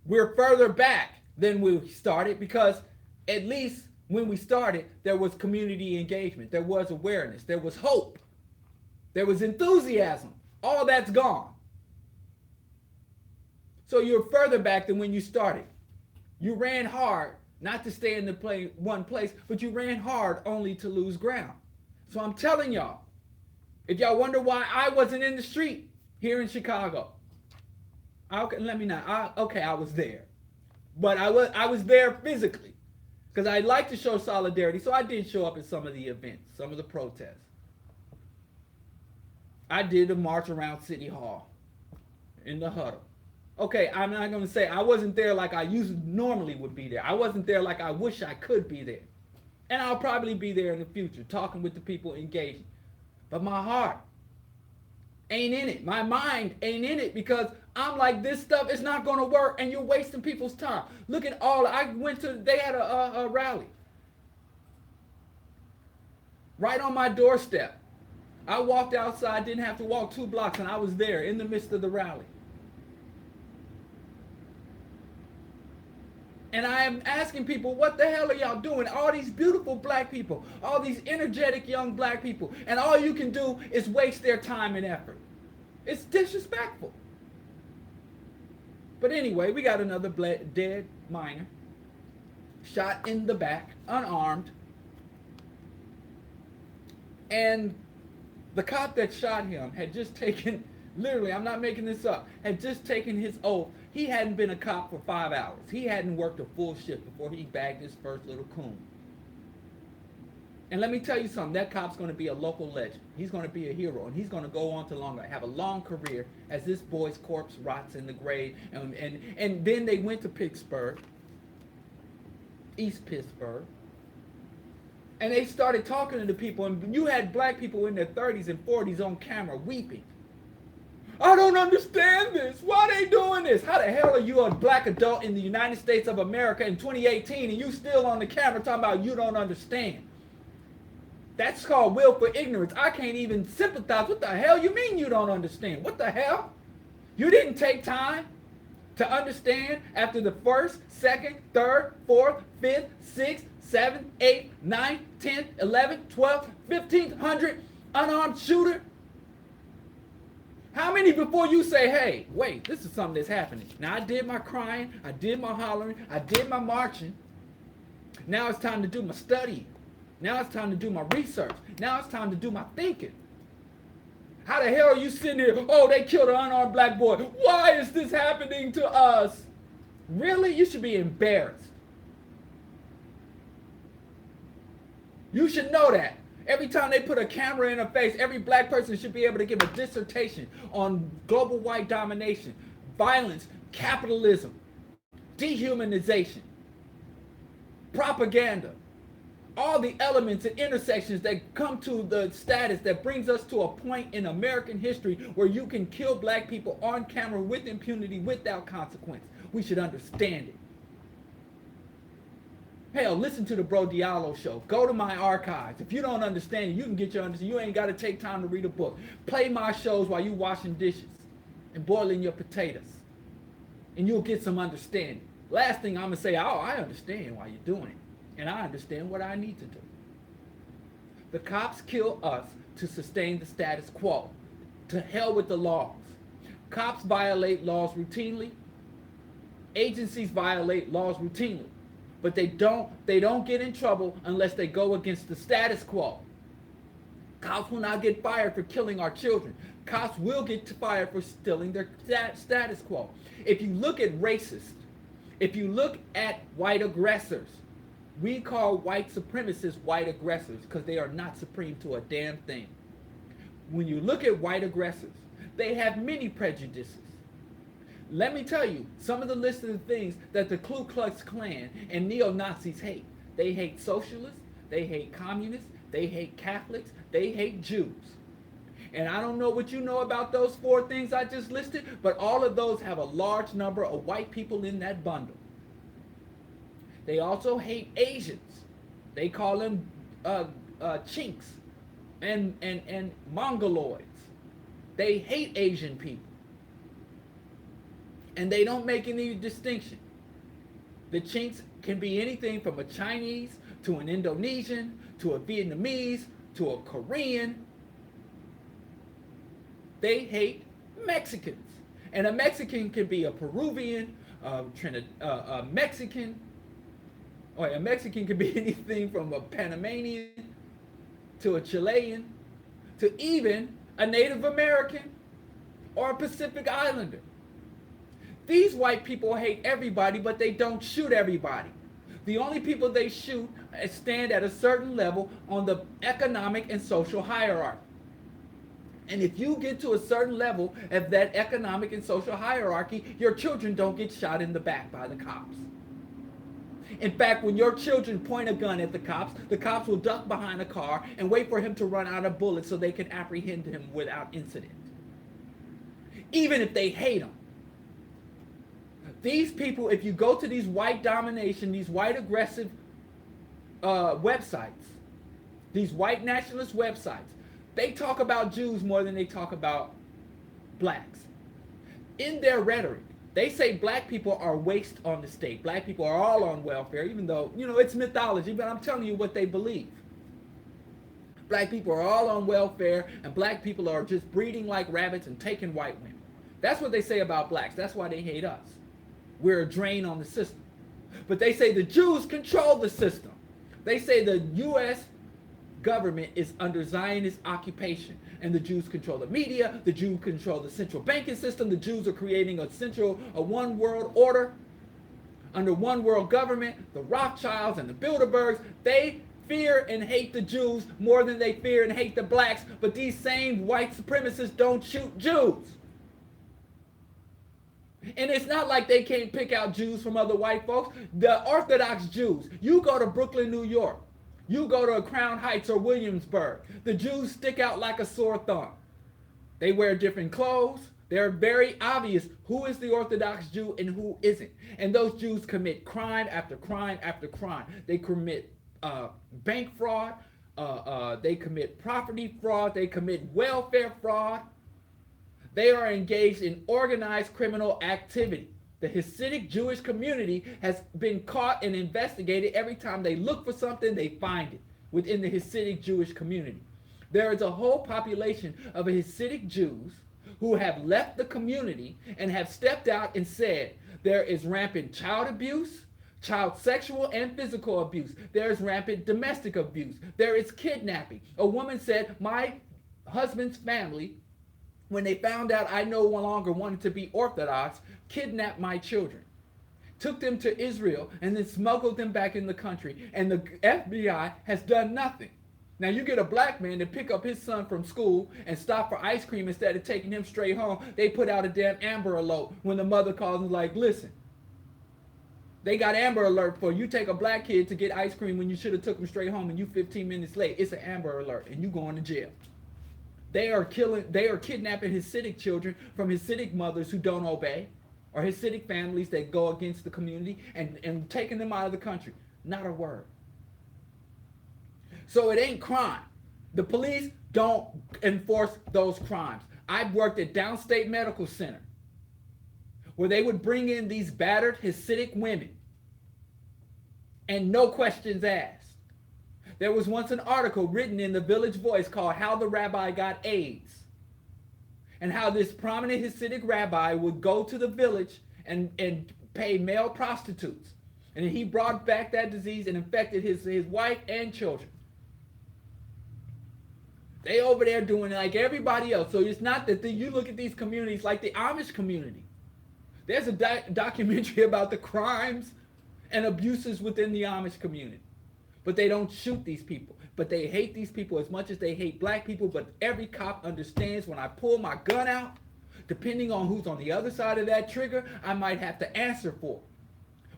we're further back than we started, because at least when we started, there was community engagement, there was awareness, there was hope, there was enthusiasm. All that's gone. So you're further back than when you started. You ran hard, not to stay in one place, but you ran hard only to lose ground. So I'm telling y'all, if y'all wonder why I wasn't in the street here in Chicago, I was there. But I was there physically, because I like to show solidarity, so I did show up at some of the events, some of the protests. I did a march around City Hall in the huddle. Okay, I'm not going to say I wasn't there like I normally would be there. I wasn't there like I wish I could be there. And I'll probably be there in the future, talking with the people, engaging. But my heart ain't in it. My mind ain't in it, because I'm like, this stuff is not going to work, and you're wasting people's time. Look at they had a rally right on my doorstep. I walked outside, didn't have to walk 2 blocks, and I was there in the midst of the rally. And I am asking people, what the hell are y'all doing? All these beautiful black people, all these energetic young black people, and all you can do is waste their time and effort. It's disrespectful. But anyway, we got another dead miner, shot in the back, unarmed. And the cop that shot him had just taken literally, I'm not making this up, had just taken his oath. He hadn't been a cop for 5 hours. He hadn't worked a full shift before he bagged his first little coon. And let me tell you something, that cop's going to be a local legend. He's going to be a hero, and he's going to go on to have a long career as this boy's corpse rots in the grave. And then they went to Pittsburgh, East Pittsburgh, and they started talking to the people, and you had black people in their 30s and 40s on camera weeping. I don't understand this. Why are they doing this? How the hell are you a black adult in the United States of America in 2018 and you still on the camera talking about you don't understand? That's called willful ignorance. I can't even sympathize. What the hell you mean you don't understand? What the hell? You didn't take time to understand after the first, second, third, fourth, fifth, sixth, seventh, eighth, ninth, 10th, 11th, 12th, 15th, 100th unarmed shooter? How many before you say, hey, wait, this is something that's happening? Now, I did my crying, I did my hollering, I did my marching. Now it's time to do my studying. Now it's time to do my research. Now it's time to do my thinking. How the hell are you sitting here? Oh, they killed an unarmed black boy. Why is this happening to us? Really? You should be embarrassed. You should know that. Every time they put a camera in her face, every black person should be able to give a dissertation on global white domination, violence, capitalism, dehumanization, propaganda, all the elements and intersections that come to the status that brings us to a point in American history where you can kill black people on camera with impunity without consequence. We should understand it. Hell, listen to the Bro Diallo Show. Go to my archives. If you don't understand it, you can get your understanding. You ain't got to take time to read a book. Play my shows while you washing dishes and boiling your potatoes. And you'll get some understanding. Last thing I'm going to say, oh, I understand why you're doing it. And I understand what I need to do. The cops kill us to sustain the status quo. To hell with the laws. Cops violate laws routinely. Agencies violate laws routinely. But they don't get in trouble unless they go against the status quo. Cops will not get fired for killing our children. Cops will get fired for stealing their status quo. If you look at racists, if you look at white aggressors, we call white supremacists white aggressors because they are not supreme to a damn thing. When you look at white aggressors, they have many prejudices. Let me tell you some of the list of the things that the Ku Klux Klan and neo-Nazis hate. They hate socialists, they hate communists, they hate Catholics, they hate Jews. And I don't know what you know about those 4 things I just listed, but all of those have a large number of white people in that bundle. They also hate Asians. They call them chinks and mongoloids. They hate Asian people. And they don't make any distinction. The chinks can be anything from a Chinese to an Indonesian to a Vietnamese to a Korean. They hate Mexicans. And a Mexican can be a Peruvian, a Mexican, or a Mexican can be anything from a Panamanian to a Chilean to even a Native American or a Pacific Islander. These white people hate everybody, but they don't shoot everybody. The only people they shoot stand at a certain level on the economic and social hierarchy. And if you get to a certain level of that economic and social hierarchy, your children don't get shot in the back by the cops. In fact, when your children point a gun at the cops will duck behind a car and wait for him to run out of bullets so they can apprehend him without incident. Even if they hate him. These people, if you go to these white domination, these white aggressive websites, these white nationalist websites, they talk about Jews more than they talk about blacks. In their rhetoric, they say black people are waste on the state. Black people are all on welfare, even though, it's mythology, but I'm telling you what they believe. Black people are all on welfare, and black people are just breeding like rabbits and taking white women. That's what they say about blacks. That's why they hate us. We're a drain on the system. But they say the Jews control the system. They say the U.S. government is under Zionist occupation, and the Jews control the media, the Jews control the central banking system, the Jews are creating a one world order under one world government. The Rothschilds and the Bilderbergs, they fear and hate the Jews more than they fear and hate the blacks, but these same white supremacists don't shoot Jews. And it's not like they can't pick out Jews from other white folks. The Orthodox Jews, you go to Brooklyn, New York, you go to Crown Heights or Williamsburg, the Jews stick out like a sore thumb. They wear different clothes. They're very obvious who is the Orthodox Jew and who isn't. And those Jews commit crime after crime after crime. They commit bank fraud. They commit property fraud. They commit welfare fraud. They are engaged in organized criminal activity. The Hasidic Jewish community has been caught and investigated. Every time they look for something, they find it within the Hasidic Jewish community. There is a whole population of Hasidic Jews who have left the community and have stepped out and said there is rampant child abuse, child sexual and physical abuse. There is rampant domestic abuse. There is kidnapping. A woman said, my husband's family, when they found out I no longer wanted to be Orthodox, kidnapped my children, took them to Israel, and then smuggled them back in the country. And the FBI has done nothing. Now you get a black man to pick up his son from school and stop for ice cream instead of taking him straight home. They put out a damn Amber Alert when the mother calls and like, listen, they got Amber Alert for you take a black kid to get ice cream when you should have took him straight home and you 15 minutes late. It's an Amber Alert and you going to jail. They are kidnapping Hasidic children from Hasidic mothers who don't obey, or Hasidic families that go against the community and taking them out of the country. Not a word. So it ain't crime. The police don't enforce those crimes. I've worked at Downstate Medical Center where they would bring in these battered Hasidic women and no questions asked. There was once an article written in the Village Voice called How the Rabbi Got AIDS, and how this prominent Hasidic rabbi would go to the village and pay male prostitutes. And he brought back that disease and infected his wife and children. They over there doing it like everybody else. So it's not that you look at these communities like the Amish community. There's a documentary about the crimes and abuses within the Amish community. But they don't shoot these people. But they hate these people as much as they hate black people. But every cop understands when I pull my gun out, depending on who's on the other side of that trigger, I might have to answer for it.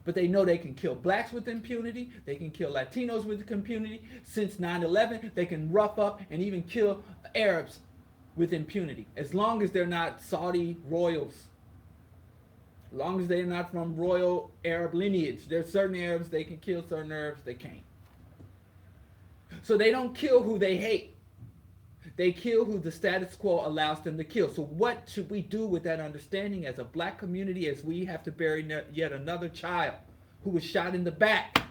But they know they can kill blacks with impunity. They can kill Latinos with impunity. Since 9/11, they can rough up and even kill Arabs with impunity. As long as they're not Saudi royals. As long as they're not from royal Arab lineage. There's certain Arabs they can kill, certain Arabs they can't. So they don't kill who they hate. They kill who the status quo allows them to kill. So what should we do with that understanding as a black community, as we have to bury yet another child who was shot in the back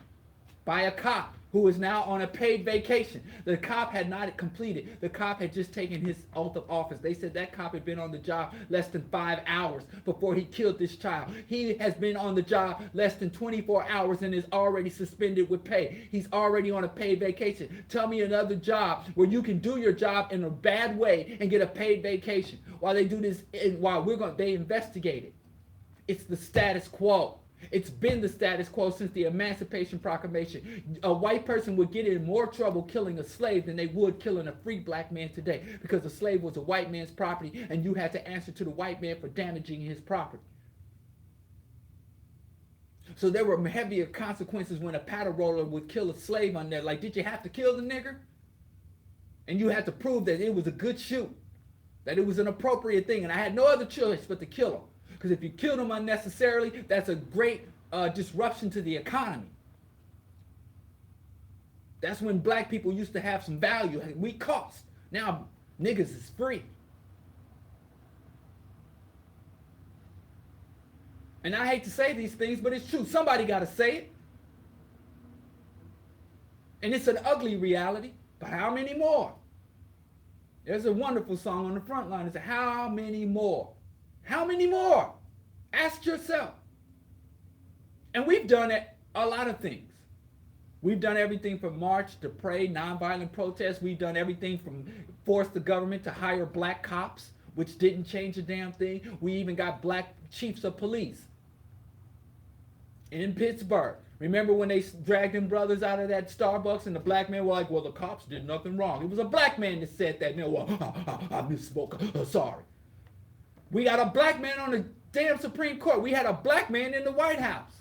by a cop who is now on a paid vacation? The cop had not completed. The cop had just taken his oath of office. They said that cop had been on the job less than 5 hours before he killed this child. He has been on the job less than 24 hours and is already suspended with pay. He's already on a paid vacation. Tell me another job where you can do your job in a bad way and get a paid vacation while they do this, while they investigate it. It's the status quo. It's been the status quo since the Emancipation Proclamation. A white person would get in more trouble killing a slave than they would killing a free black man today, because a slave was a white man's property and you had to answer to the white man for damaging his property. So there were heavier consequences when a paddle roller would kill a slave on there. Like, did you have to kill the nigger? And you had to prove that it was a good shoot, that it was an appropriate thing, and I had no other choice but to kill him. Because if you kill them unnecessarily, that's a great disruption to the economy. That's when black people used to have some value. We cost. Now, niggas is free. And I hate to say these things, but it's true. Somebody got to say it. And it's an ugly reality. But how many more? There's a wonderful song on the front line. It's how many more? How many more? Ask yourself. And we've done it, a lot of things. We've done everything from march to pray, nonviolent protests. We've done everything from force the government to hire black cops, which didn't change a damn thing. We even got black chiefs of police in Pittsburgh. Remember when they dragged them brothers out of that Starbucks and the black men were like, well, the cops did nothing wrong. It was a black man that said that. And they were, I misspoke. Sorry. We got a black man on the damn Supreme Court. We had a black man in the White House.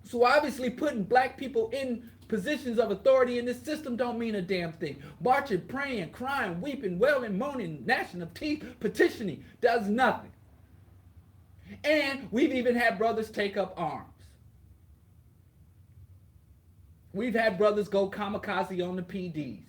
So obviously putting black people in positions of authority in this system don't mean a damn thing. Marching, praying, crying, weeping, wailing, moaning, gnashing of teeth, petitioning does nothing. And we've even had brothers take up arms. We've had brothers go kamikaze on the PDs.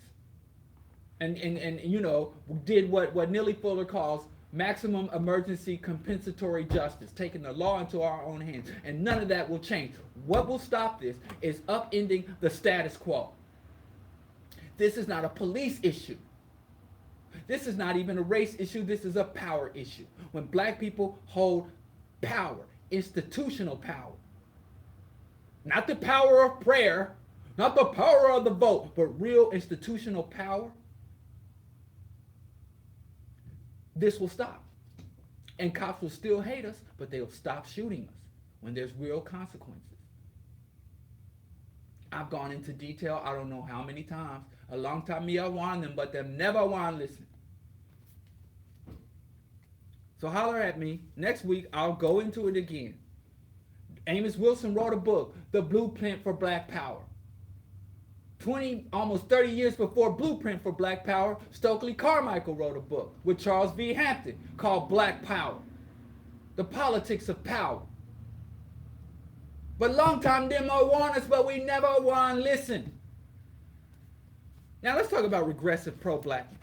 And you know, did what Neely Fuller calls maximum emergency compensatory justice, taking the law into our own hands. And none of that will change. What will stop this is upending the status quo. This is not a police issue. This is not even a race issue. This is a power issue. When black people hold power, institutional power, not the power of prayer, not the power of the vote, but real institutional power, this will stop. And cops will still hate us, but they'll stop shooting us when there's real consequences. I've gone into detail, I don't know how many times. A long time me, I warned them, but them never want to listen. So holler at me. Next week, I'll go into it again. Amos Wilson wrote a book, The Blueprint for Black Power. 20, almost 30 years before Blueprint for Black Power, Stokely Carmichael wrote a book with Charles V. Hampton called Black Power, The Politics of Power. But long time them all warn us, but we never want to listen. Now let's talk about regressive pro-blackness.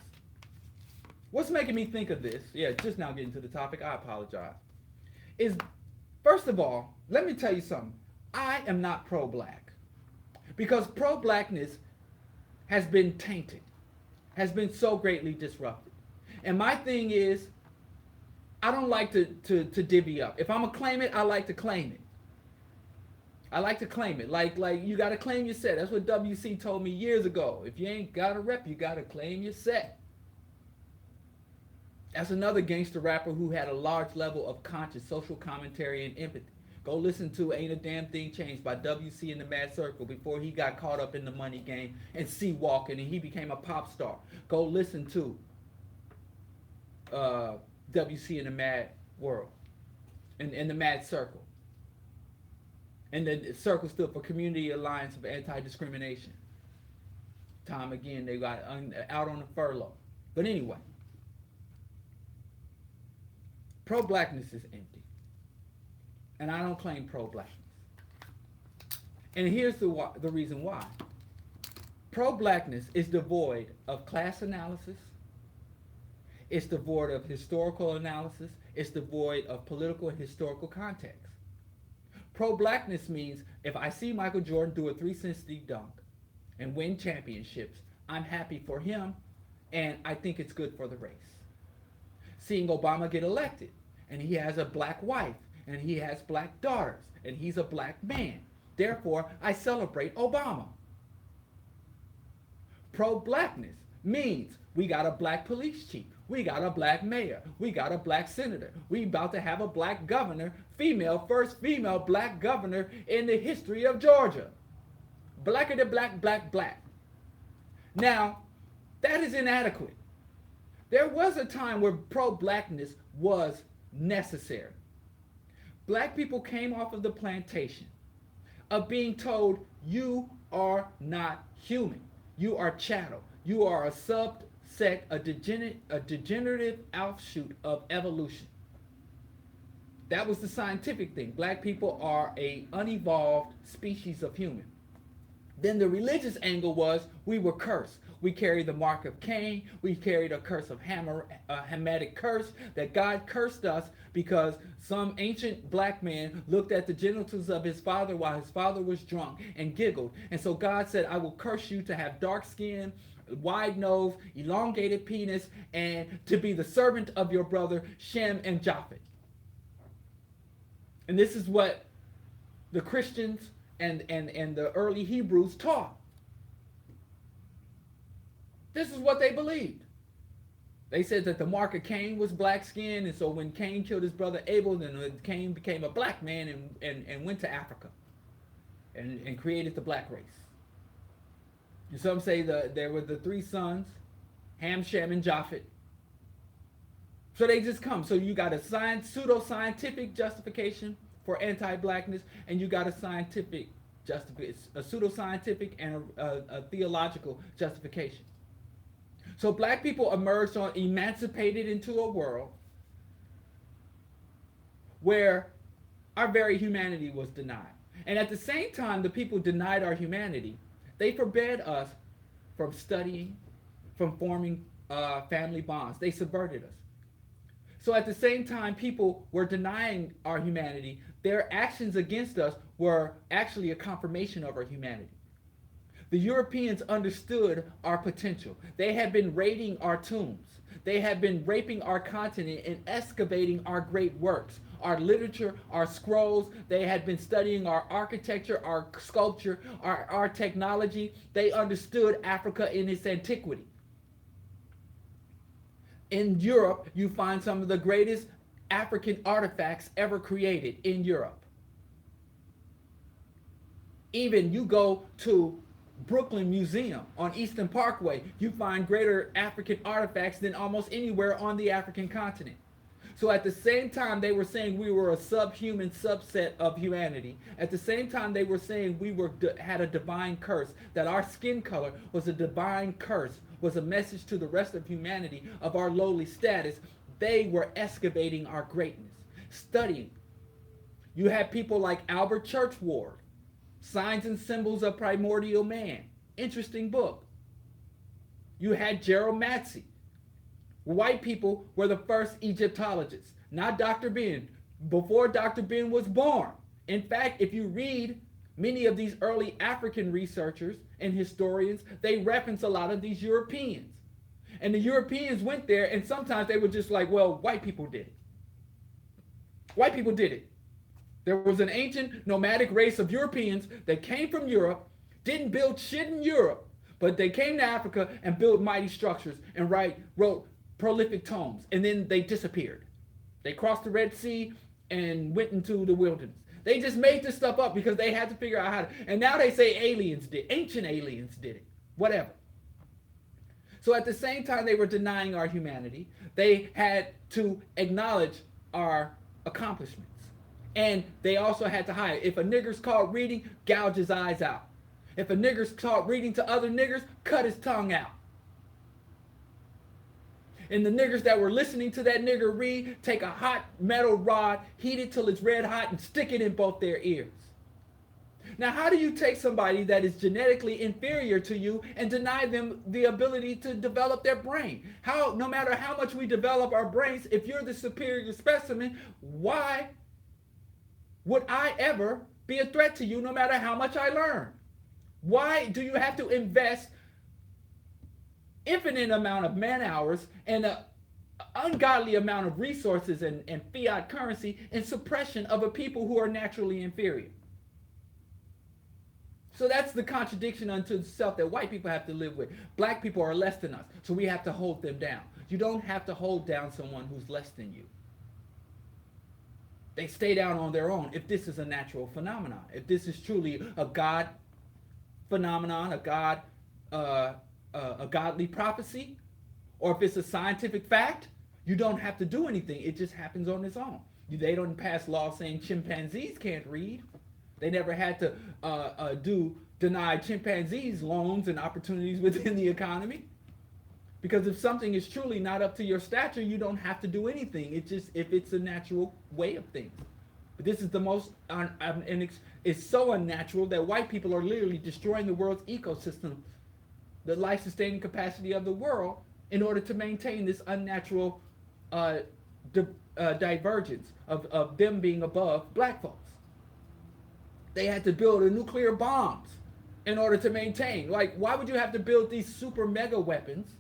What's making me think of this, just now getting to the topic, I apologize, is, first of all, let me tell you something. I am not pro-black. Because pro-blackness has been tainted, has been so greatly disrupted. And my thing is, I don't like to divvy up. If I'm going to claim it, I like to claim it. I like to claim it. Like you got to claim your set. That's what WC told me years ago. If you ain't got a rep, you got to claim your set. That's another gangster rapper who had a large level of conscious social commentary and empathy. Go listen to Ain't a Damn Thing Changed by WC in the Mad Circle before he got caught up in the money game and sea walking and he became a pop star. Go listen to WC in the Mad World, in the Mad Circle. And the circle stood for Community Alliance of Anti-Discrimination. Time again, they got out on the furlough. But anyway, pro-blackness is empty. And I don't claim pro-blackness. And here's the reason why. Pro-blackness is devoid of class analysis. It's devoid of historical analysis. It's devoid of political and historical context. Pro-blackness means if I see Michael Jordan do a 360 dunk and win championships, I'm happy for him and I think it's good for the race. Seeing Obama get elected and he has a black wife and he has black daughters, and he's a black man. Therefore, I celebrate Obama. Pro-blackness means we got a black police chief, we got a black mayor, we got a black senator, we about to have a black governor, first female black governor in the history of Georgia. Blacker than black, black, black. Now, that is inadequate. There was a time where pro-blackness was necessary. Black people came off of the plantation of being told, you are not human. You are chattel. You are a subset, a degenerative offshoot of evolution. That was the scientific thing. Black people are an unevolved species of human. Then the religious angle was we were cursed. We carried the mark of Cain. We carried a curse of Hamitic curse, that God cursed us because some ancient black man looked at the genitals of his father while his father was drunk and giggled. And so God said, I will curse you to have dark skin, wide nose, elongated penis, and to be the servant of your brother Shem and Japheth. And this is what the Christians and the early Hebrews taught. This is what they believed. They said that the mark of Cain was black skin, and so when Cain killed his brother Abel, then Cain became a black man and went to Africa and created the black race. And some say there were the three sons, Ham, Shem, and Japheth. So they just come. So you got a pseudo-scientific justification for anti-blackness, and you got a scientific justification, a pseudo-scientific and a theological justification. So black people emerged emancipated into a world where our very humanity was denied. And at the same time the people denied our humanity, they forbade us from studying, from forming family bonds. They subverted us. So at the same time people were denying our humanity, their actions against us were actually a confirmation of our humanity. The Europeans understood our potential. They had been raiding our tombs. They had been raping our continent and excavating our great works, our literature, our scrolls. They had been studying our architecture, our sculpture, our technology. They understood Africa in its antiquity. In Europe, you find some of the greatest African artifacts ever created in Europe. Even you go to Brooklyn Museum on Eastern Parkway, you find greater African artifacts than almost anywhere on the African continent. So at the same time they were saying we were a subhuman subset of humanity, at the same time they were saying we had a divine curse, that our skin color was a divine curse, was a message to the rest of humanity of our lowly status. They were excavating our greatness, studying. You had people like Albert Churchward, Signs and Symbols of Primordial Man. Interesting book. You had Gerald Matsey. White people were the first Egyptologists, not Dr. Ben, before Dr. Ben was born. In fact, if you read many of these early African researchers and historians, they reference a lot of these Europeans. And the Europeans went there, and sometimes they were just like, well, white people did it. White people did it. There was an ancient nomadic race of Europeans that came from Europe, didn't build shit in Europe, but they came to Africa and built mighty structures and wrote prolific tomes, and then they disappeared. They crossed the Red Sea and went into the wilderness. They just made this stuff up because they had to figure out how to, and now they say aliens did, ancient aliens did it, whatever. So at the same time they were denying our humanity, they had to acknowledge our accomplishments. And they also had to hide. If a nigger's caught reading, gouge his eyes out. If a nigger's caught reading to other niggers, cut his tongue out. And the niggers that were listening to that nigger read, take a hot metal rod, heat it till it's red hot, and stick it in both their ears. Now, how do you take somebody that is genetically inferior to you and deny them the ability to develop their brain? How, no matter how much we develop our brains, if you're the superior specimen, why would I ever be a threat to you no matter how much I learn? Why do you have to invest infinite amount of man hours and an ungodly amount of resources and fiat currency in suppression of a people who are naturally inferior? So that's the contradiction unto itself that white people have to live with. Black people are less than us, so we have to hold them down. You don't have to hold down someone who's less than you. They stay down on their own if this is a natural phenomenon. If this is truly a God phenomenon, a godly prophecy, or if it's a scientific fact, you don't have to do anything. It just happens on its own. They don't pass laws saying chimpanzees can't read. They never had to deny chimpanzees loans and opportunities within the economy. Because if something is truly not up to your stature, you don't have to do anything. It's just if it's a natural way of things. But this is the most, it's so unnatural that white people are literally destroying the world's ecosystem, the life-sustaining capacity of the world, in order to maintain this unnatural divergence of them being above black folks. They had to build nuclear bombs in order to maintain. Like, why would you have to build these super mega weapons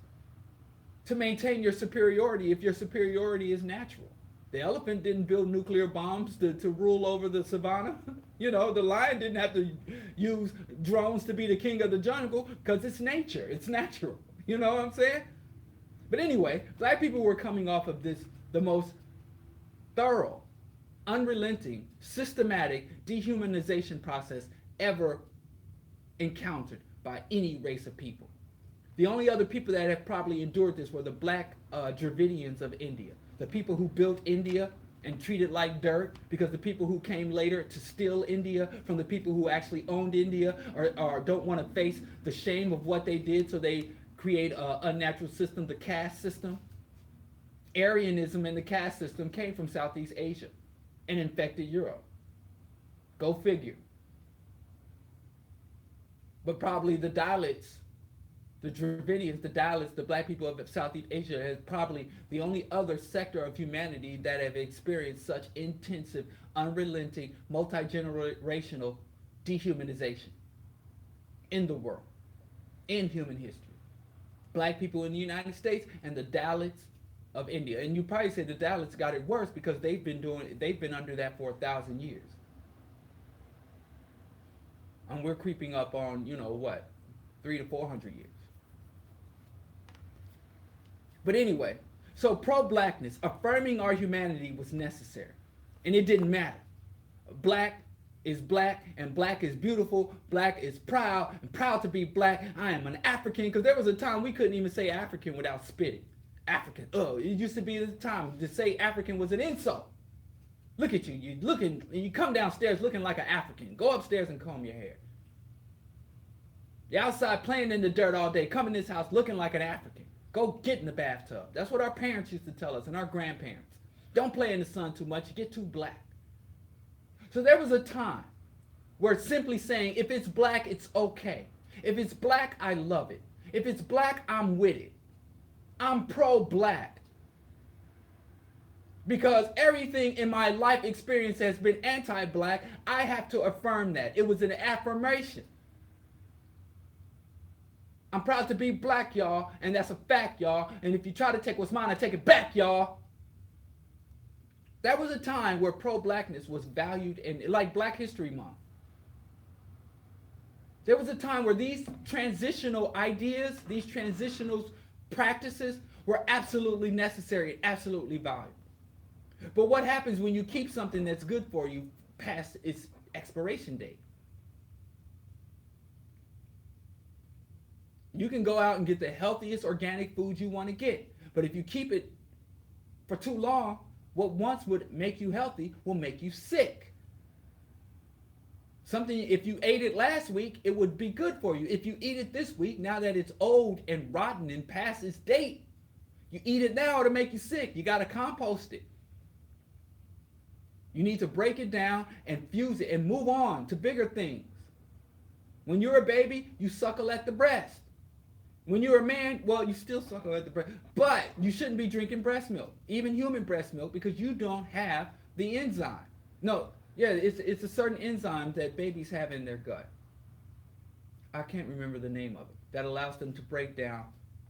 to maintain your superiority if your superiority is natural? The elephant didn't build nuclear bombs to rule over the savannah. You know, the lion didn't have to use drones to be the king of the jungle because it's nature. It's natural. You know what I'm saying? But anyway, black people were coming off of this, the most thorough, unrelenting, systematic dehumanization process ever encountered by any race of people. The only other people that have probably endured this were the black Dravidians of India, the people who built India and treated like dirt, because the people who came later to steal India from the people who actually owned India or don't want to face the shame of what they did, so they create an unnatural system, the caste system. Aryanism and the caste system came from Southeast Asia and infected Europe. Go figure. But probably the Dalits, the Dravidians, the Dalits, the black people of Southeast Asia is probably the only other sector of humanity that have experienced such intensive, unrelenting, multi-generational dehumanization in the world, in human history. Black people in the United States and the Dalits of India. And you probably say the Dalits got it worse because they've been under that for 1,000 years. And we're creeping up on, 300 to 400 years. But anyway, so pro-blackness, affirming our humanity was necessary. And it didn't matter. Black is black, and black is beautiful. Black is proud, and proud to be black. I am an African, because there was a time we couldn't even say African without spitting. African, it used to be the time to say African was an insult. Look at you, you come downstairs looking like an African. Go upstairs and comb your hair. You're outside playing in the dirt all day, come in this house looking like an African. Go get in the bathtub. That's what our parents used to tell us, and our grandparents. Don't play in the sun too much, you get too black. So there was a time where simply saying, if it's black, it's okay. If it's black, I love it. If it's black, I'm with it. I'm pro-black. Because everything in my life experience has been anti-black, I have to affirm that. It was an affirmation. I'm proud to be black, y'all, and that's a fact, y'all. And if you try to take what's mine, I take it back, y'all. That was a time where pro-blackness was valued, and like Black History Month. There was a time where these transitional ideas, these transitional practices were absolutely necessary and absolutely valuable. But what happens when you keep something that's good for you past its expiration date? You can go out and get the healthiest organic food you want to get, but if you keep it for too long, what once would make you healthy will make you sick. Something, if you ate it last week, it would be good for you. If you eat it this week, now that it's old and rotten and past its date, you eat it now to make you sick. You got to compost it. You need to break it down and fuse it and move on to bigger things. When you're a baby, you suckle at the breast. When you're a man, well, you still suckle at the breast, but you shouldn't be drinking breast milk, even human breast milk, because you don't have the enzyme. No, yeah, it's a certain enzyme that babies have in their gut. I can't remember the name of it. That allows them to break down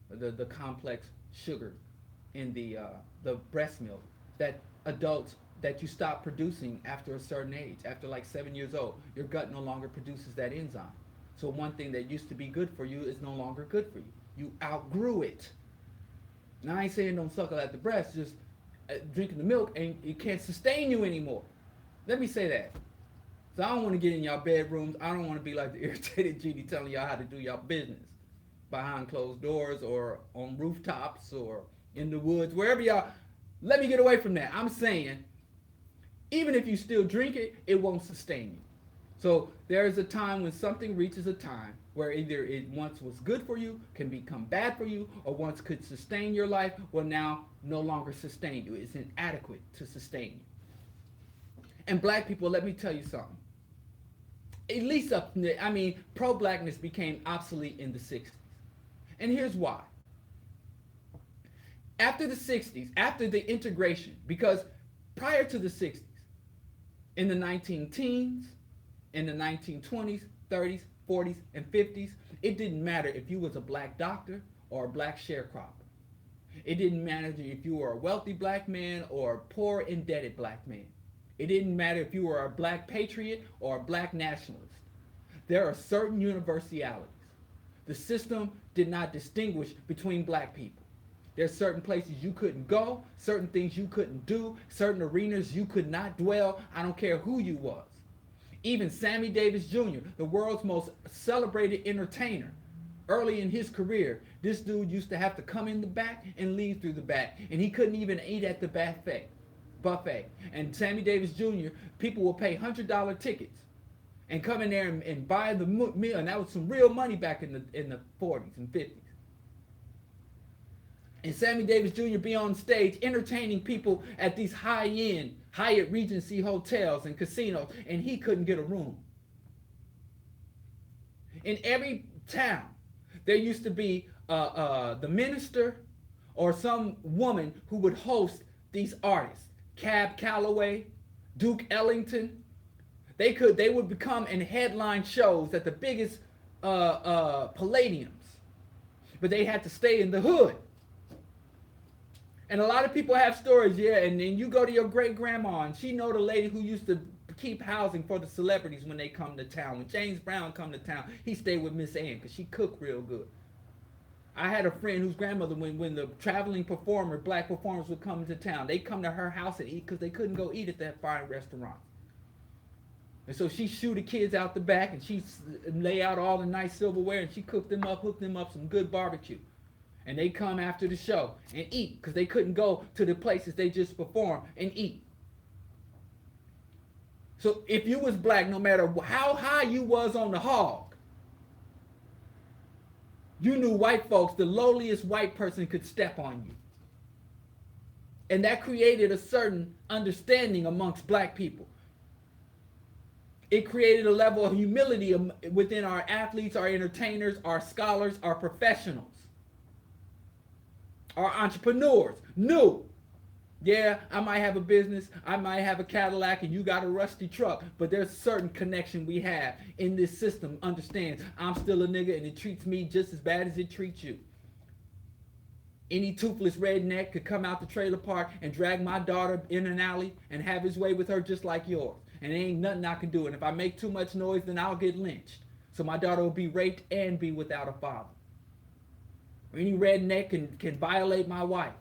the complex sugar in the breast milk that adults, that you stop producing after a certain age. After like 7 years old, your gut no longer produces that enzyme. So one thing that used to be good for you is no longer good for you. You outgrew it. Now I ain't saying don't suckle at the breast, just drinking the milk and it can't sustain you anymore. Let me say that. So I don't want to get in y'all bedrooms. I don't want to be like the irritated genie telling y'all how to do y'all business behind closed doors or on rooftops or in the woods, wherever y'all. Let me get away from that. I'm saying, even if you still drink it, it won't sustain you. So there is a time when something reaches a time where either it once was good for you, can become bad for you, or once could sustain your life, will now no longer sustain you. It's inadequate to sustain you. And black people, let me tell you something. At least pro-blackness became obsolete in the 60s. And here's why. After the 60s, after the integration, because prior to the 60s, in the 19-teens, in the 1920s, 30s, 40s, and 50s, it didn't matter if you was a black doctor or a black sharecropper. It didn't matter if you were a wealthy black man or a poor, indebted black man. It didn't matter if you were a black patriot or a black nationalist. There are certain universalities. The system did not distinguish between black people. There's certain places you couldn't go, certain things you couldn't do, certain arenas you could not dwell. I don't care who you was. Even Sammy Davis Jr., the world's most celebrated entertainer, early in his career, this dude used to have to come in the back and leave through the back, and he couldn't even eat at the buffet. And Sammy Davis Jr., people will pay $100 tickets and come in there and buy the meal, and that was some real money back in the 40s and 50s. And Sammy Davis Jr. be on stage entertaining people at these high-end Hyatt Regency hotels and casinos, and he couldn't get a room. In every town, there used to be the minister or some woman who would host these artists. Cab Calloway, Duke Ellington. They would become in headline shows at the biggest palladiums, but they had to stay in the hood. And a lot of people have stories, yeah, and then you go to your great-grandma, and she know the lady who used to keep housing for the celebrities when they come to town. When James Brown come to town, he stayed with Miss Ann because she cooked real good. I had a friend whose grandmother, when the traveling black performers would come to town, they'd come to her house and eat because they couldn't go eat at that fine restaurant. And so she shoo the kids out the back, and she lay out all the nice silverware, and she cooked them up, hooked them up some good barbecue. And they come after the show and eat because they couldn't go to the places they just performed and eat. So if you was black, no matter how high you was on the hog, you knew white folks, the lowliest white person could step on you. And that created a certain understanding amongst black people. It created a level of humility within our athletes, our entertainers, our scholars, our professionals. Our entrepreneurs knew, yeah, I might have a business, I might have a Cadillac, and you got a rusty truck, but there's a certain connection we have in this system. Understands I'm still a nigga, and it treats me just as bad as it treats you. Any toothless redneck could come out the trailer park and drag my daughter in an alley and have his way with her just like yours. And there ain't nothing I can do. And if I make too much noise, then I'll get lynched. So my daughter will be raped and be without a father. Any redneck can violate my wife.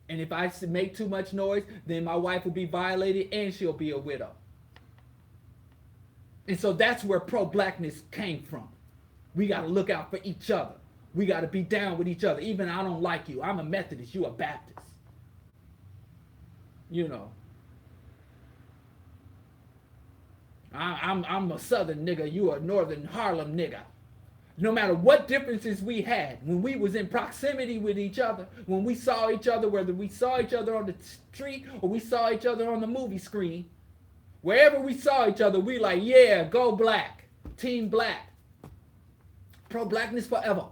And if I make too much noise, then my wife will be violated and she'll be a widow. And so that's where pro-blackness came from. We got to look out for each other. We got to be down with each other. Even I don't like you. I'm a Methodist. You a Baptist. You know. I'm a Southern nigga. You a Northern Harlem nigga. No matter what differences we had, when we was in proximity with each other, when we saw each other, whether we saw each other on the street or we saw each other on the movie screen, wherever we saw each other, we like, yeah, go black, team black, pro-blackness forever.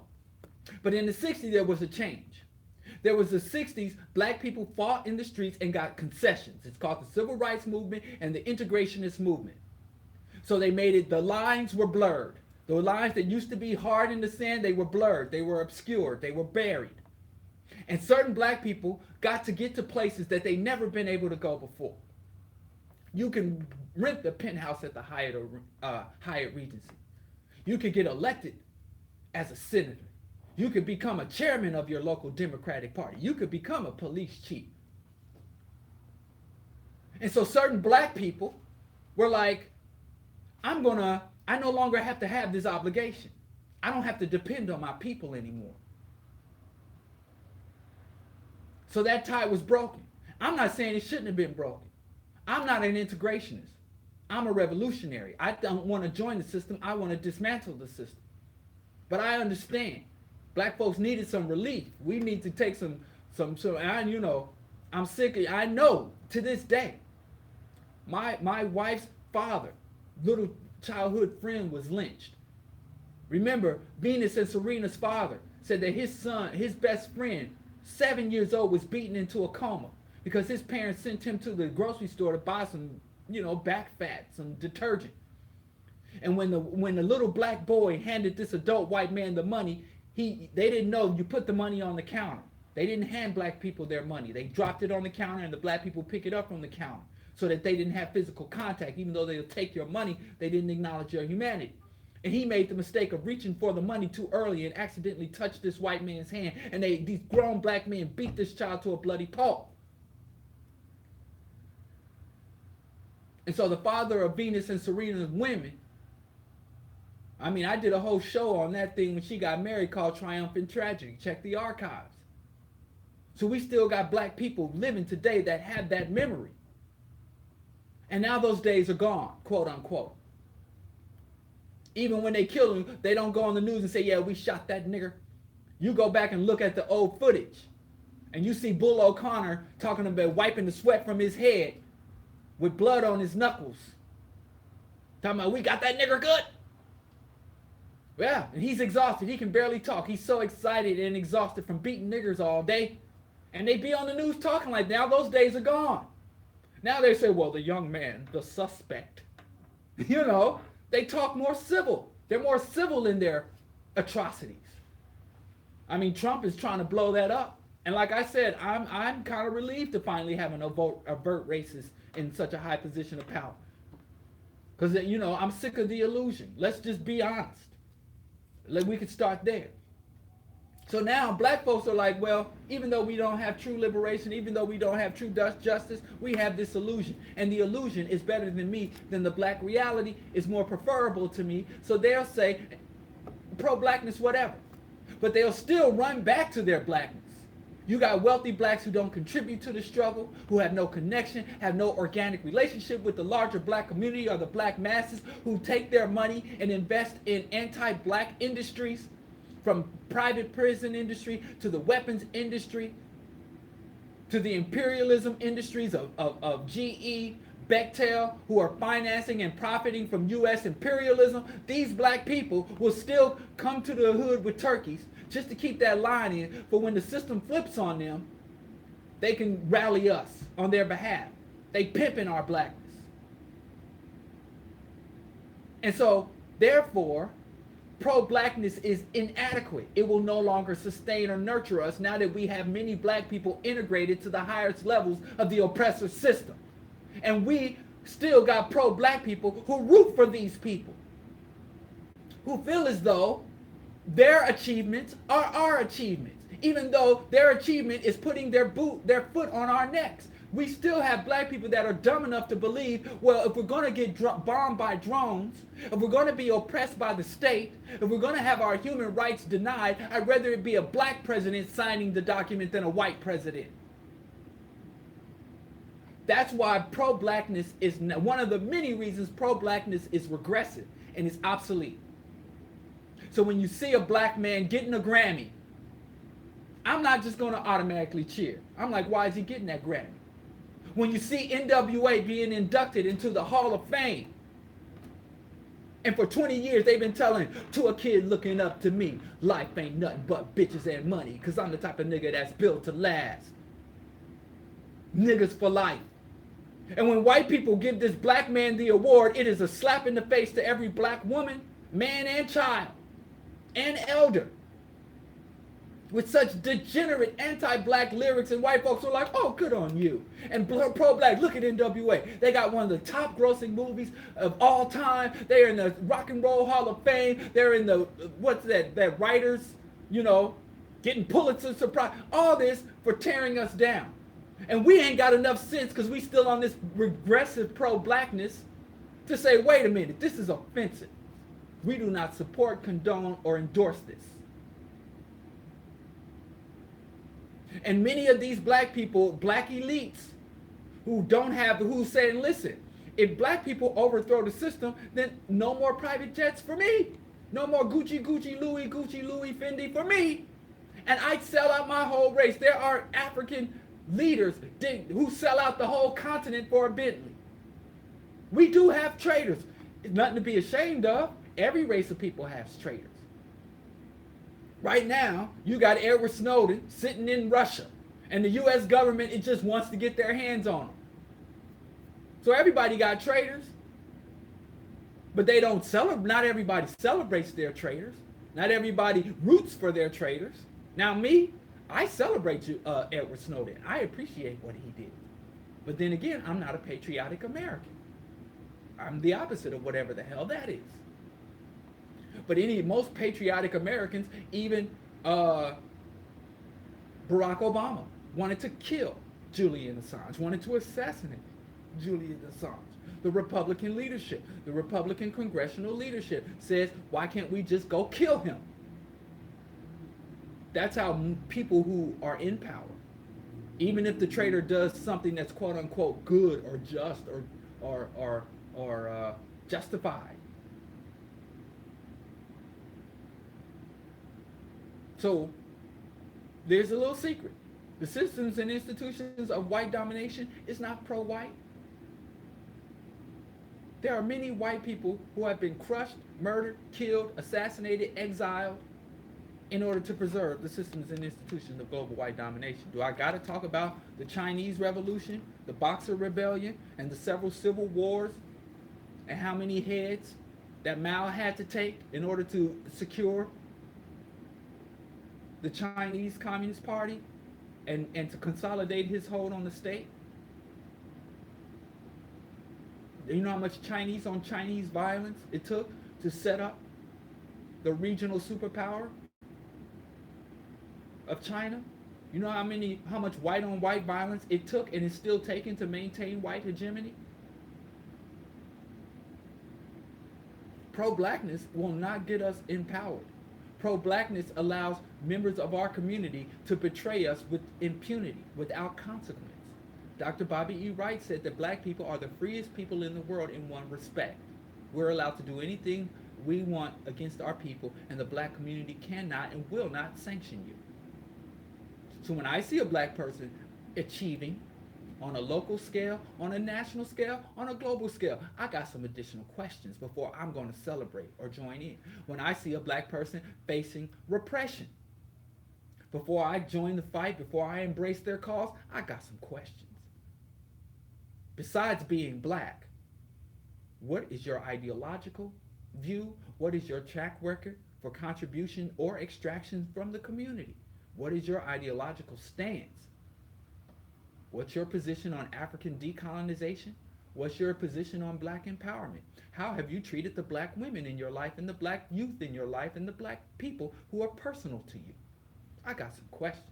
But in the 60s, there was a change. There was the 60s, black people fought in the streets and got concessions. It's called the Civil Rights Movement and the Integrationist Movement. So they made it, the lines were blurred. The lines that used to be hard in the sand, they were blurred, they were obscured, they were buried. And certain black people got to get to places that they never been able to go before. You can rent the penthouse at the Hyatt Regency. You could get elected as a senator. You could become a chairman of your local Democratic Party. You could become a police chief. And so certain black people were like, I no longer have to have this obligation. I don't have to depend on my people anymore. So that tie was broken. I'm not saying it shouldn't have been broken. I'm not an integrationist. I'm a revolutionary. I don't want to join the system. I want to dismantle the system. But I understand. Black folks needed some relief. We need to take some, I'm sick of, I know to this day, my wife's father, little childhood friend, was lynched. Remember, Venus and Serena's father said that his son, his best friend, 7 years old, was beaten into a coma because his parents sent him to the grocery store to buy some, back fat, some detergent. And when the little black boy handed this adult white man the money, they didn't know you put the money on the counter. They didn't hand black people their money. They dropped it on the counter and the black people pick it up from the counter so that they didn't have physical contact. Even though they'll take your money, they didn't acknowledge your humanity. And he made the mistake of reaching for the money too early and accidentally touched this white man's hand. And these grown black men beat this child to a bloody pulp. And so the father of Venus and Serena's women, I mean, I did a whole show on that thing when she got married called Triumphant Tragedy. Check the archives. So we still got black people living today that have that memory. And now those days are gone, quote unquote. Even when they kill them, they don't go on the news and say, yeah, we shot that nigger. You go back and look at the old footage, and you see Bull O'Connor talking about wiping the sweat from his head with blood on his knuckles. Talking about, we got that nigger good. Yeah, and he's exhausted. He can barely talk. He's so excited and exhausted from beating niggers all day. And they be on the news talking like, now those days are gone. Now they say, well, the young man, the suspect. You know, they talk more civil. They're more civil in their atrocities. I mean, Trump is trying to blow that up. And like I said, I'm kind of relieved to finally have an overt racist in such a high position of power. Because, you know, I'm sick of the illusion. Let's just be honest. We could start there. So now black folks are like, well, even though we don't have true liberation, even though we don't have true justice, we have this illusion. And the illusion is better than me, than the black reality is more preferable to me. So they'll say, pro-blackness, whatever. But they'll still run back to their blackness. You got wealthy blacks who don't contribute to the struggle, who have no connection, have no organic relationship with the larger black community or the black masses, who take their money and invest in anti-black industries, from private prison industry to the weapons industry, to the imperialism industries of GE, Bechtel, who are financing and profiting from U.S. imperialism. These black people will still come to the hood with turkeys just to keep that line in, for when the system flips on them, they can rally us on their behalf. They pimping our blackness. And so, therefore, pro-blackness is inadequate. It will no longer sustain or nurture us now that we have many black people integrated to the highest levels of the oppressor system. And we still got pro-black people who root for these people, who feel as though their achievements are our achievements, even though their achievement is putting their foot on our necks. We still have black people that are dumb enough to believe, well, if we're going to get bombed by drones, if we're going to be oppressed by the state, if we're going to have our human rights denied, I'd rather it be a black president signing the document than a white president. That's why pro-blackness is one of the many reasons pro-blackness is regressive and is obsolete. So when you see a black man getting a Grammy, I'm not just going to automatically cheer. I'm like, why is he getting that Grammy? When you see NWA being inducted into the Hall of Fame, and for 20 years they've been telling to a kid looking up to me, life ain't nothing but bitches and money, because I'm the type of nigga that's built to last. Niggas for life. And when white people give this black man the award, it is a slap in the face to every black woman, man and child, and elder. With such degenerate anti-black lyrics, and white folks are like, oh, good on you. And pro-black, look at NWA. They got one of the top grossing movies of all time. They're in the Rock and Roll Hall of Fame. They're in the, what's that writers, you know, getting Pulitzer Prize. All this for tearing us down. And we ain't got enough sense, because we still on this regressive pro-blackness, to say, wait a minute, this is offensive. We do not support, condone, or endorse this. And many of these black people, black elites, who's saying, listen, if black people overthrow the system, then no more private jets for me. No more Gucci, Louis, Fendi for me. And I'd sell out my whole race. There are African leaders who sell out the whole continent for a Bentley. We do have traitors. It's nothing to be ashamed of. Every race of people has traitors. Right now, you got Edward Snowden sitting in Russia, and the U.S. government, it just wants to get their hands on him. So everybody got traitors, but they don't celebrate. Not everybody celebrates their traitors. Not everybody roots for their traitors. Now me, I celebrate you, Edward Snowden. I appreciate what he did. But then again, I'm not a patriotic American. I'm the opposite of whatever the hell that is. But most patriotic Americans, even Barack Obama, wanted to kill Julian Assange, wanted to assassinate Julian Assange. The Republican leadership, the Republican congressional leadership says, why can't we just go kill him? That's how people who are in power, even if the traitor does something that's quote unquote good or just or justified. So there's a little secret. The systems and institutions of white domination is not pro-white. There are many white people who have been crushed, murdered, killed, assassinated, exiled in order to preserve the systems and institutions of global white domination. Do I got to talk about the Chinese Revolution, the Boxer Rebellion, and the several civil wars, and how many heads that Mao had to take in order to secure the Chinese Communist Party and to consolidate his hold on the state? You know how much Chinese on Chinese violence it took to set up the regional superpower of China? You know how much white on white violence it took and is still taking to maintain white hegemony? Pro-blackness will not get us empowered. Pro-blackness allows members of our community to betray us with impunity, without consequence. Dr. Bobby E. Wright said that black people are the freest people in the world in one respect. We're allowed to do anything we want against our people, and the black community cannot and will not sanction you. So when I see a black person achieving on a local scale, on a national scale, on a global scale, I got some additional questions before I'm going to celebrate or join in. When I see a black person facing repression, before I join the fight, before I embrace their cause, I got some questions. Besides being black, what is your ideological view? What is your track record for contribution or extraction from the community? What is your ideological stance? What's your position on African decolonization? What's your position on black empowerment? How have you treated the black women in your life and the black youth in your life and the black people who are personal to you? I got some questions.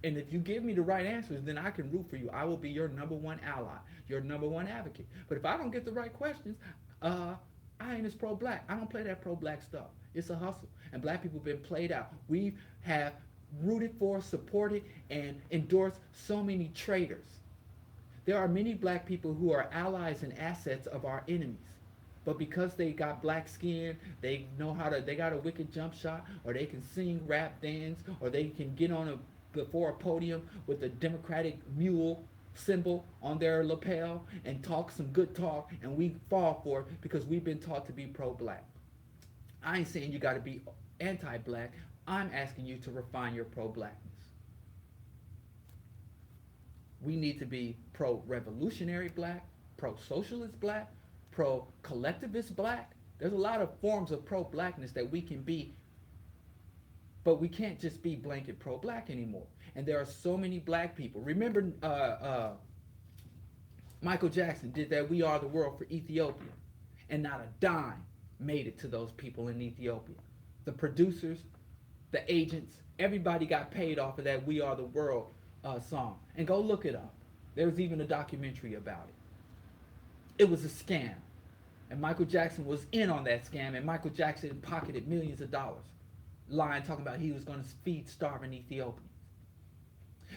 And if you give me the right answers, then I can root for you. I will be your number one ally, your number one advocate. But if I don't get the right questions, I ain't as pro-black. I don't play that pro-black stuff. It's a hustle. And black people have been played out. We have rooted for, supported, and endorsed so many traitors. There are many black people who are allies and assets of our enemies. But because they got black skin, they got a wicked jump shot, or they can sing, rap, dance, or they can get before a podium with a Democratic mule symbol on their lapel and talk some good talk, and we fall for it because we've been taught to be pro-black. I ain't saying you got to be anti-black. I'm asking you to refine your pro-blackness. We need to be pro-revolutionary black, pro-socialist black, pro-collectivist black. There's a lot of forms of pro-blackness that we can be, but we can't just be blanket pro-black anymore. And there are so many black people. Remember Michael Jackson did that We Are the World for Ethiopia, and not a dime made it to those people in Ethiopia. The producers, the agents, everybody got paid off of that We Are the World song. And go look it up. There was even a documentary about it. It was a scam. And Michael Jackson was in on that scam, and Michael Jackson pocketed millions of dollars, lying, talking about he was going to feed starving Ethiopians.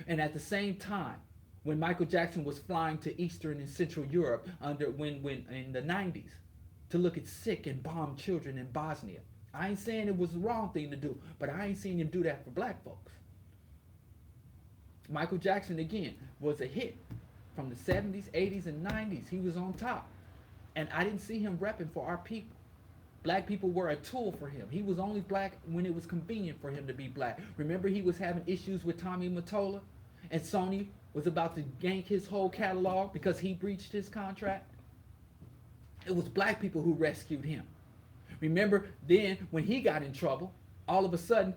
And at the same time, when Michael Jackson was flying to Eastern and Central Europe when in the 90s to look at sick and bombed children in Bosnia, I ain't saying it was the wrong thing to do, but I ain't seen him do that for black folks. Michael Jackson, again, was a hit from the 70s, 80s, and 90s. He was on top. And I didn't see him repping for our people. Black people were a tool for him. He was only black when it was convenient for him to be black. Remember, he was having issues with Tommy Mottola, and Sony was about to yank his whole catalog because he breached his contract? It was black people who rescued him. Remember then when he got in trouble, all of a sudden,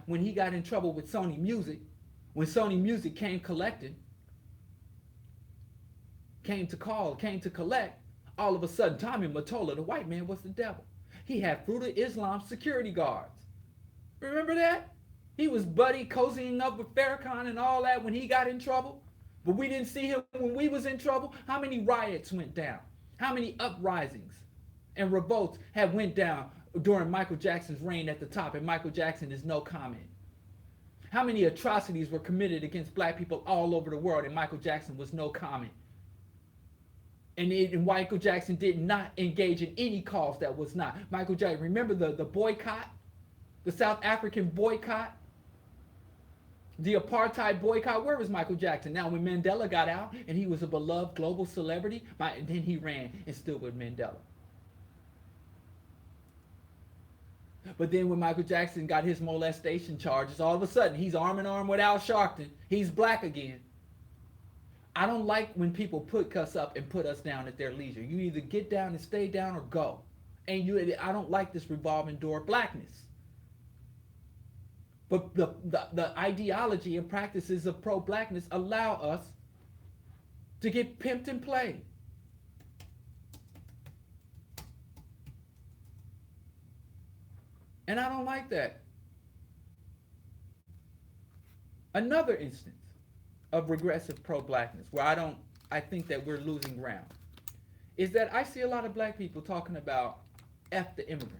when he got in trouble with Sony Music, when Sony Music came to collect, all of a sudden, Tommy Mottola, the white man, was the devil. He had Fruit of Islam security guards. Remember that? He was buddy cozying up with Farrakhan and all that when he got in trouble. But we didn't see him when we was in trouble. How many riots went down? How many uprisings and revolts have went down during Michael Jackson's reign at the top, and Michael Jackson is no comment? How many atrocities were committed against black people all over the world, and Michael Jackson was no comment? And Michael Jackson did not engage in any cause that was not. Michael Jackson, remember the boycott? The South African boycott? The apartheid boycott? Where was Michael Jackson? Now, when Mandela got out and he was a beloved global celebrity, then he ran and stood with Mandela. But then when Michael Jackson got his molestation charges, all of a sudden he's arm in arm with Al Sharpton. He's black again. I don't like when people put us up and put us down at their leisure. You either get down and stay down or go. And I don't like this revolving door blackness. But the ideology and practices of pro-blackness allow us to get pimped and played. And I don't like that. Another instance of regressive pro-blackness where I think that we're losing ground is that I see a lot of black people talking about F the immigrants.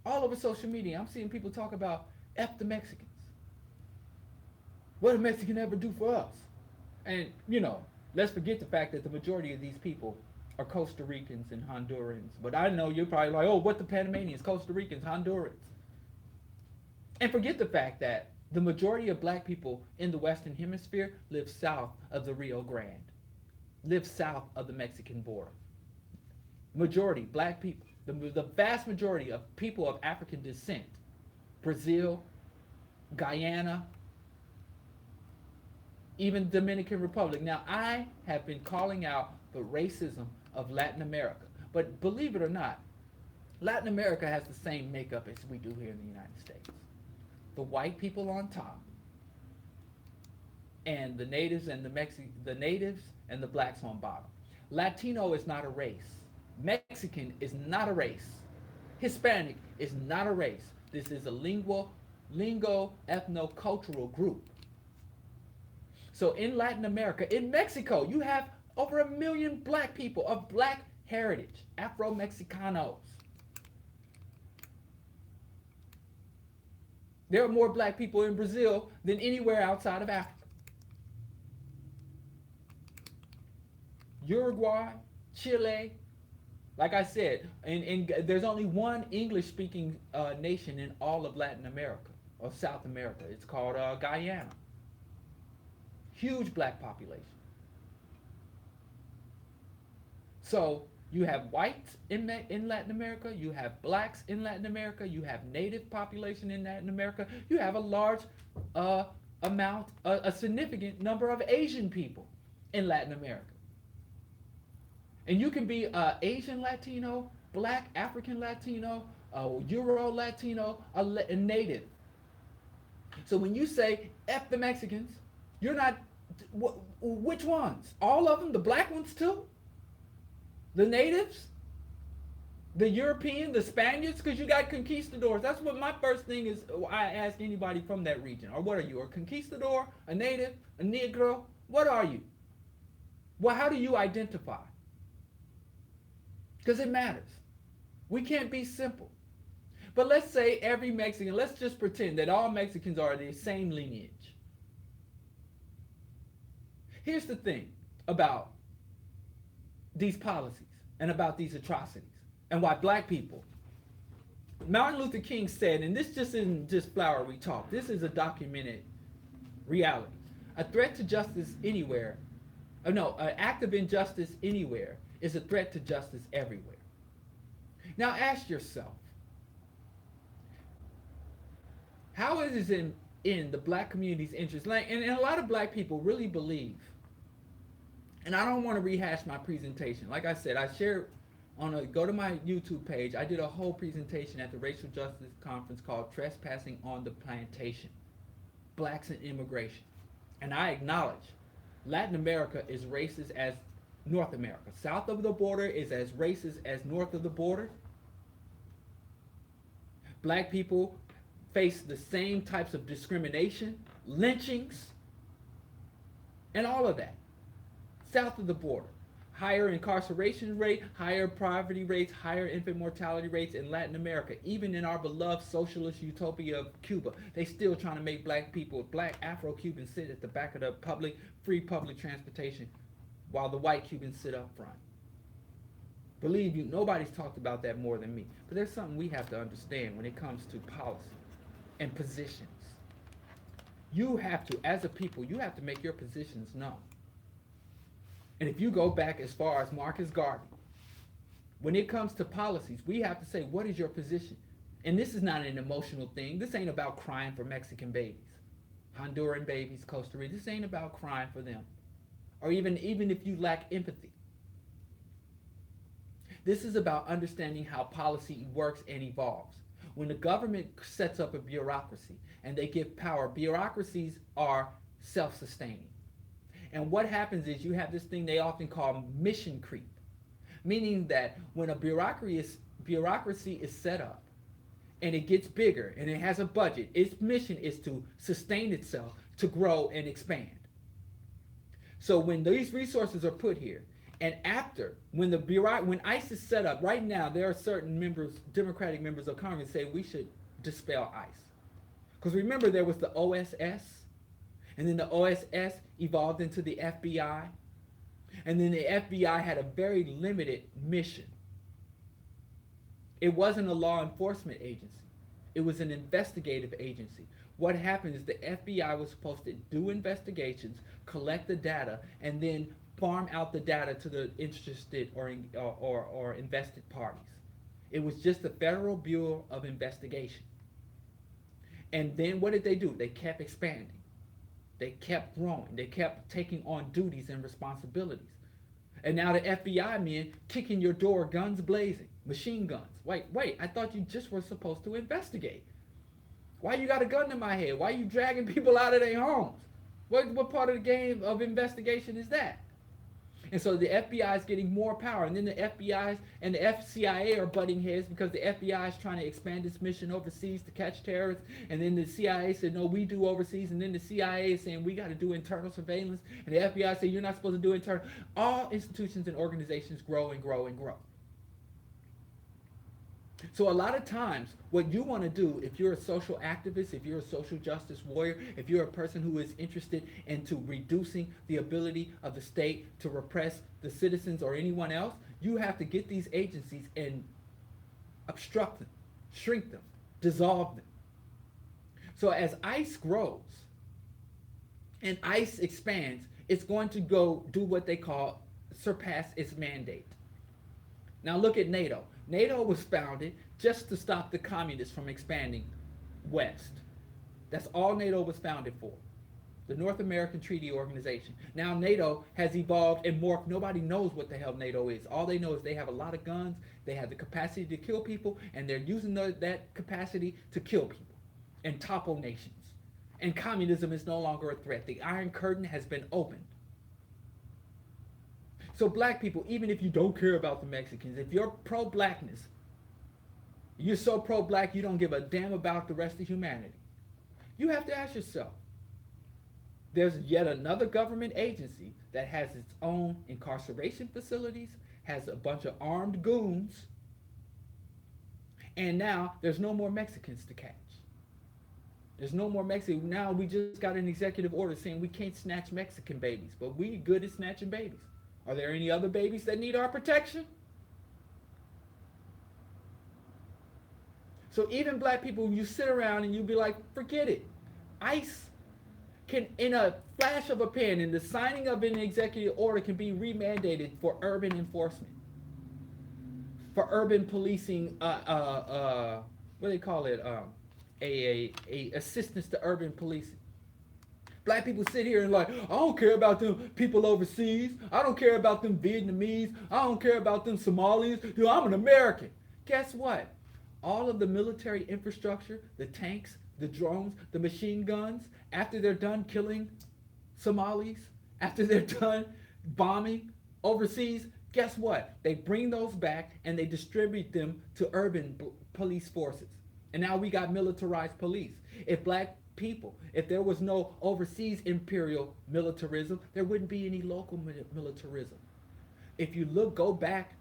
All over social media, I'm seeing people talk about F the Mexicans. What did a Mexican ever do for us? And, let's forget the fact that the majority of these people are Costa Ricans and Hondurans. But I know you're probably like, oh, what the Panamanians, Costa Ricans, Hondurans. And forget the fact that the majority of black people in the Western Hemisphere live south of the Rio Grande, live south of the Mexican border. Majority, black people. The vast majority of people of African descent, Brazil, Guyana, even Dominican Republic. Now, I have been calling out the racism of Latin America. But believe it or not, Latin America has the same makeup as we do here in the United States. The white people on top, and the natives and the natives and the blacks on bottom. Latino is not a race. Mexican is not a race. Hispanic is not a race. This is a lingo ethno-cultural group. So in Latin America, in Mexico, you have over 1 million black people of black heritage, Afro-Mexicanos. There are more black people in Brazil than anywhere outside of Africa. Uruguay, Chile, like I said, and there's only one English-speaking nation in all of Latin America, or South America. It's called Guyana. Huge black population. So you have whites in Latin America, you have blacks in Latin America, you have native population in Latin America, you have a large a significant number of Asian people in Latin America. And you can be Asian Latino, black African Latino, Euro Latino, a native. So when you say F the Mexicans, you're not, which ones? All of them? The black ones too? The natives? The European, the Spaniards? Because you got conquistadors. That's what my first thing is. I ask anybody from that region. Or what are you? A conquistador? A native? A Negro? What are you? Well, how do you identify? Because it matters. We can't be simple. But let's say every Mexican, let's just pretend that all Mexicans are the same lineage. Here's the thing about these policies and about these atrocities and why black people. Martin Luther King said, and this just isn't just flowery talk, this is a documented reality. A threat to justice anywhere, an act of injustice anywhere is a threat to justice everywhere. Now ask yourself, how is it in the black community's interest? And a lot of black people really believe, and I don't want to rehash my presentation. Like I said, I shared Go to my YouTube page. I did a whole presentation at the Racial Justice Conference called Trespassing on the Plantation, Blacks and Immigration. And I acknowledge Latin America is racist as North America. South of the border is as racist as north of the border. Black people face the same types of discrimination, lynchings, and all of that. South of the border. Higher incarceration rate, higher poverty rates, higher infant mortality rates in Latin America. Even in our beloved socialist utopia of Cuba, they still trying to make black people, black Afro-Cubans sit at the back of the free public transportation while the white Cubans sit up front. Believe you, nobody's talked about that more than me. But there's something we have to understand when it comes to policy and positions. You have to, as a people, you have to make your positions known. And if you go back as far as Marcus Garvey, when it comes to policies, we have to say, what is your position? And this is not an emotional thing. This ain't about crying for Mexican babies, Honduran babies, Costa Rica. This ain't about crying for them. Or even if you lack empathy. This is about understanding how policy works and evolves. When the government sets up a bureaucracy and they give power, bureaucracies are self-sustaining. And what happens is you have this thing they often call mission creep, meaning that when a bureaucracy is set up and it gets bigger and it has a budget, its mission is to sustain itself, to grow and expand. So when these resources are put here, and after, when ICE is set up, right now there are certain members, Democratic members of Congress say we should dispel ICE. Because remember there was the OSS, and then the OSS evolved into the FBI, and then the FBI had a very limited mission. It wasn't a law enforcement agency. It was an investigative agency. What happened is the FBI was supposed to do investigations, collect the data, and then farm out the data to the interested or invested parties. It was just the Federal Bureau of Investigation. And then what did they do? They kept expanding. They kept growing. They kept taking on duties and responsibilities. And now the FBI men kicking your door, guns blazing, machine guns. Wait, I thought you just were supposed to investigate. Why you got a gun to my head? Why you dragging people out of their homes? What part of the game of investigation is that? And so the FBI is getting more power, and then the FBI and the CIA are butting heads because the FBI is trying to expand its mission overseas to catch terrorists, and then the CIA said, no, we do overseas, and then the CIA is saying we got to do internal surveillance, and the FBI said you're not supposed to do internal. All institutions and organizations grow and grow and grow. So a lot of times, what you want to do, if you're a social activist, if you're a social justice warrior, if you're a person who is interested into reducing the ability of the state to repress the citizens or anyone else, you have to get these agencies and obstruct them, shrink them, dissolve them. So as ICE grows and ICE expands, it's going to go do what they call surpass its mandate. Now look at NATO. NATO was founded just to stop the communists from expanding west. That's all NATO was founded for. The North American Treaty Organization. Now NATO has evolved and morphed. Nobody knows what the hell NATO is. All they know is they have a lot of guns, they have the capacity to kill people, and they're using that capacity to kill people and topple nations. And communism is no longer a threat. The Iron Curtain has been opened. So black people, even if you don't care about the Mexicans, if you're pro-blackness, you're so pro-black you don't give a damn about the rest of humanity, you have to ask yourself, there's yet another government agency that has its own incarceration facilities, has a bunch of armed goons, and now there's no more Mexicans to catch. There's no more Mexicans. Now we just got an executive order saying we can't snatch Mexican babies, but we good at snatching babies. Are there any other babies that need our protection? So even black people, you sit around and you be like, forget it. ICE can, in a flash of a pen, in the signing of an executive order, can be remandated for urban enforcement, for urban policing, what do they call it? A assistance to urban policing. Black people sit here and like, I don't care about them people overseas. I don't care about them Vietnamese. I don't care about them Somalis. You know, I'm an American. Guess what? All of the military infrastructure, the tanks, the drones, the machine guns, after they're done killing Somalis, after they're done bombing overseas, guess what? They bring those back and they distribute them to urban police forces. And now we got militarized police. If black people, if there was no overseas imperial militarism, there wouldn't be any local militarism. If you go back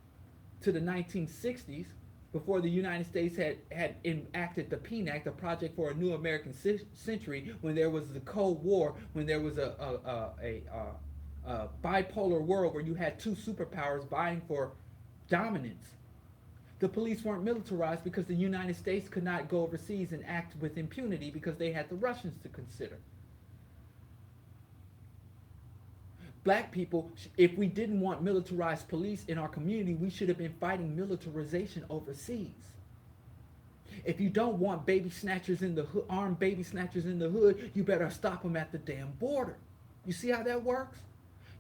to the 1960s, before the United States had enacted the PNAC, the Project for a New American Century, when there was the Cold War, when there was a bipolar world where you had two superpowers vying for dominance, the police weren't militarized because the United States could not go overseas and act with impunity because they had the Russians to consider. Black people, if we didn't want militarized police in our community, we should have been fighting militarization overseas. If you don't want baby snatchers in the hood, armed baby snatchers in the hood, you better stop them at the damn border. You see how that works?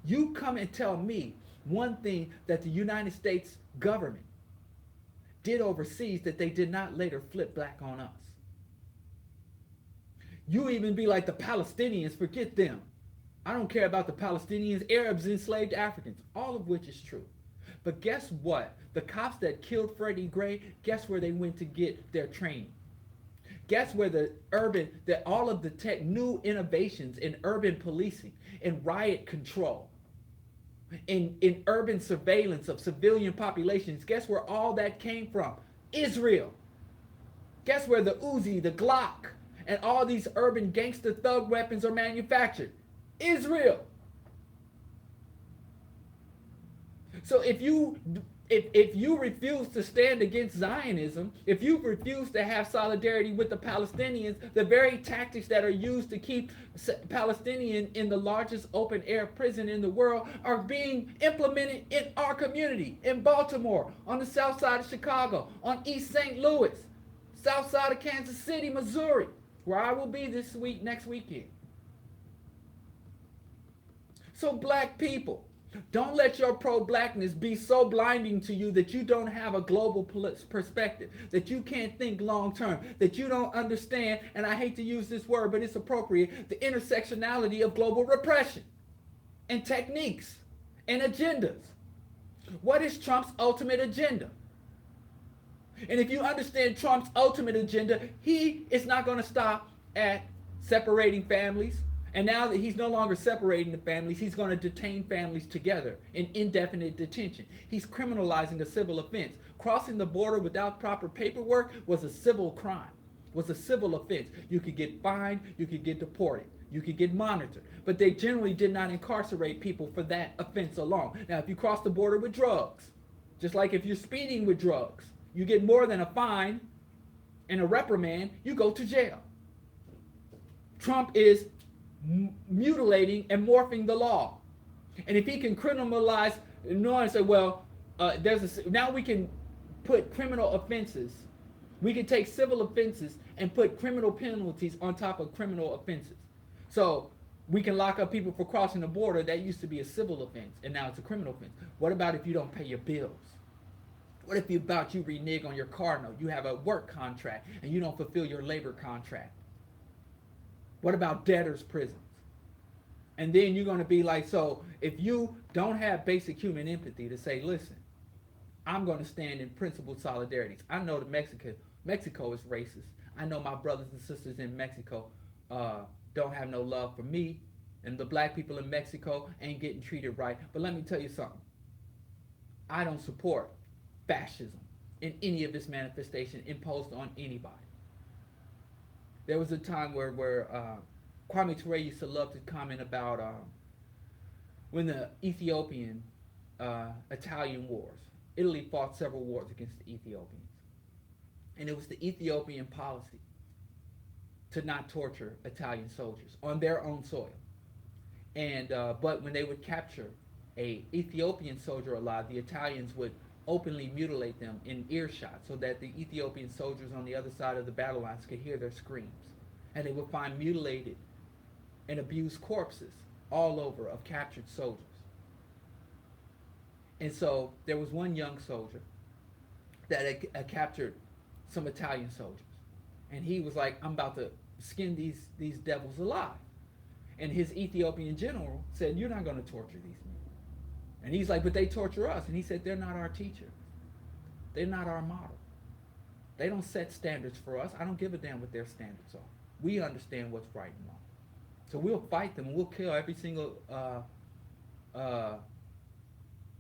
You come and tell me one thing that the United States government did overseas that they did not later flip back on us. You even be like the Palestinians, forget them. I don't care about the Palestinians, Arabs enslaved Africans, all of which is true. But guess what? The cops that killed Freddie Gray, guess where they went to get their training? Guess where all of the new innovations in urban policing, in riot control, in urban surveillance of civilian populations, guess where all that came from? Israel. Guess where the Uzi, the Glock, and all these urban gangster thug weapons are manufactured? Israel. So if you refuse to stand against Zionism, if you refuse to have solidarity with the Palestinians, the very tactics that are used to keep Palestinians in the largest open air prison in the world are being implemented in our community, in Baltimore, on the south side of Chicago, on East St. Louis, south side of Kansas City, Missouri, where I will be next weekend. So black people, don't let your pro-blackness be so blinding to you that you don't have a global perspective, that you can't think long-term, that you don't understand, and I hate to use this word, but it's appropriate, the intersectionality of global repression and techniques and agendas. What is Trump's ultimate agenda? And if you understand Trump's ultimate agenda, he is not going to stop at separating families. And now that he's no longer separating the families, he's going to detain families together in indefinite detention. He's criminalizing a civil offense. Crossing the border without proper paperwork was a civil crime, was a civil offense. You could get fined, you could get deported, you could get monitored. But they generally did not incarcerate people for that offense alone. Now, if you cross the border with drugs, just like if you're speeding with drugs, you get more than a fine and a reprimand, you go to jail. Trump is mutilating and morphing the law. And if he can criminalize, and say, well, now we can put criminal offenses, we can take civil offenses and put criminal penalties on top of criminal offenses. So we can lock up people for crossing the border. That used to be a civil offense, and now it's a criminal offense. What about if you don't pay your bills? What if you renege on your car note? You have a work contract and you don't fulfill your labor contract. What about debtors' prisons? And then you're going to be like, so if you don't have basic human empathy to say, listen, I'm going to stand in principled solidarities. I know that Mexico is racist. I know my brothers and sisters in Mexico don't have no love for me, and the black people in Mexico ain't getting treated right. But let me tell you something. I don't support fascism in any of its manifestation imposed on anybody. There was a time where Kwame Ture used to love to comment about when the Ethiopian Italian wars. Italy fought several wars against the Ethiopians. And it was the Ethiopian policy to not torture Italian soldiers on their own soil. And but when they would capture a Ethiopian soldier alive, the Italians would openly mutilate them in earshot so that the Ethiopian soldiers on the other side of the battle lines could hear their screams. And they would find mutilated and abused corpses all over of captured soldiers. And so there was one young soldier that had captured some Italian soldiers. And he was like, I'm about to skin these devils alive. And his Ethiopian general said, you're not going to torture these men. And he's like, but they torture us. And he said, they're not our teacher. They're not our model. They don't set standards for us. I don't give a damn what their standards are. We understand what's right and wrong. So we'll fight them and we'll kill every single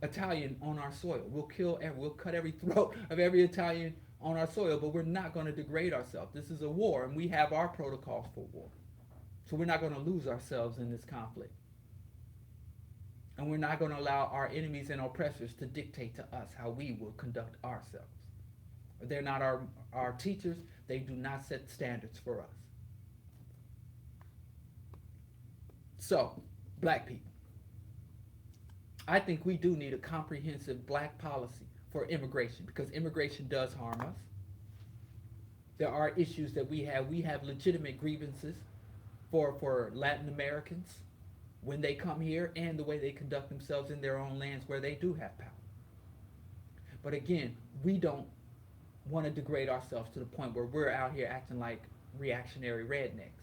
Italian on our soil. We'll cut every throat of every Italian on our soil, but we're not going to degrade ourselves. This is a war, and we have our protocols for war. So we're not going to lose ourselves in this conflict. And we're not going to allow our enemies and oppressors to dictate to us how we will conduct ourselves. They're not our teachers. They do not set standards for us. So, black people, I think we do need a comprehensive black policy for immigration, because immigration does harm us. There are issues that we have. We have legitimate grievances for Latin Americans when they come here and the way they conduct themselves in their own lands where they do have power. But again, we don't want to degrade ourselves to the point where we're out here acting like reactionary rednecks.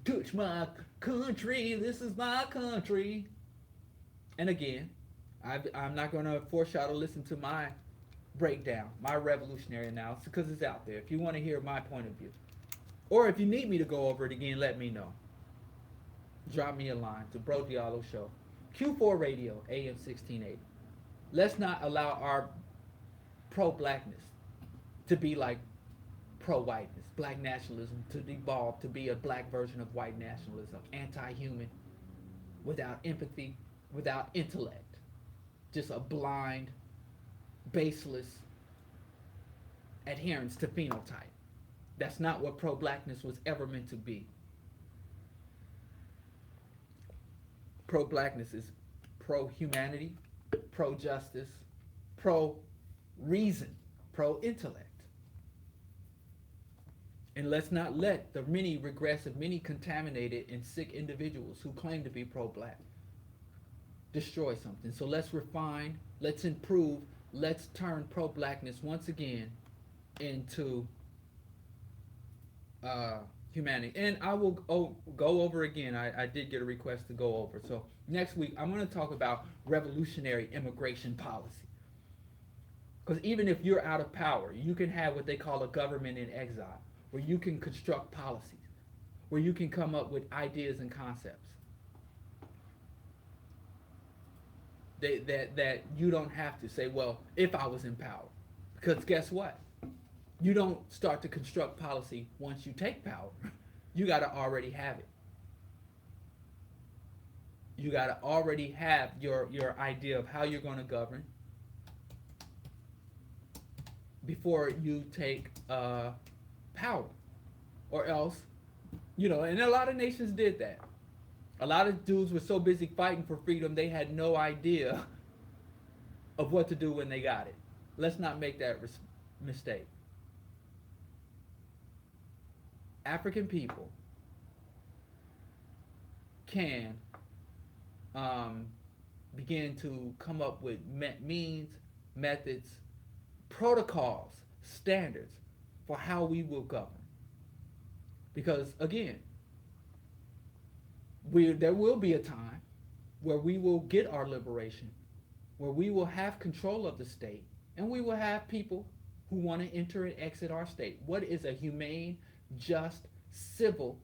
Touch my country, this is my country. And again, I'm not going to foreshadow, listen to my breakdown, my revolutionary analysis, because it's out there. If you want to hear my point of view, or if you need me to go over it again, let me know. Drop me a line to Bro Diallo Show, Q4 Radio, AM 1680. Let's not allow our pro-blackness to be like pro-whiteness, black nationalism to devolve to be a black version of white nationalism, anti-human, without empathy, without intellect, just a blind, baseless adherence to phenotype. That's not what pro-blackness was ever meant to be. Pro-blackness is pro-humanity, pro-justice, pro-reason, pro-intellect. And let's not let the many regressive, many contaminated and sick individuals who claim to be pro-black destroy something. So let's refine, let's improve, let's turn pro-blackness once again into humanity. And I will go over again. I did get a request to go over. So next week, I'm going to talk about revolutionary immigration policy. Because even if you're out of power, you can have what they call a government in exile, where you can construct policies, where you can come up with ideas and concepts that you don't have to say, well, if I was in power. Because guess what? You don't start to construct policy once you take power. You got to already have it. You got to already have your idea of how you're going to govern before you take power. Or else, and a lot of nations did that. A lot of dudes were so busy fighting for freedom, they had no idea of what to do when they got it. Let's not make that mistake. African people can begin to come up with means, methods, protocols, standards for how we will govern. Because again, there will be a time where we will get our liberation, where we will have control of the state, and we will have people who want to enter and exit our state. What is a humane, just, civil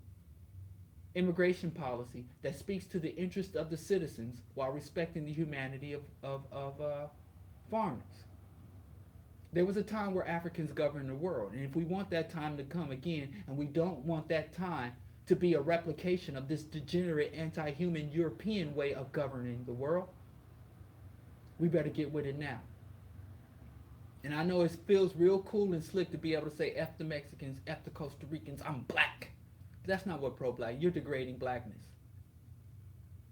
immigration policy that speaks to the interest of the citizens while respecting the humanity of foreigners? There was a time where Africans governed the world, and if we want that time to come again, and we don't want that time to be a replication of this degenerate, anti-human European way of governing the world, we better get with it now. And I know it feels real cool and slick to be able to say F the Mexicans, F the Costa Ricans, I'm black. But that's not what pro-black, you're degrading blackness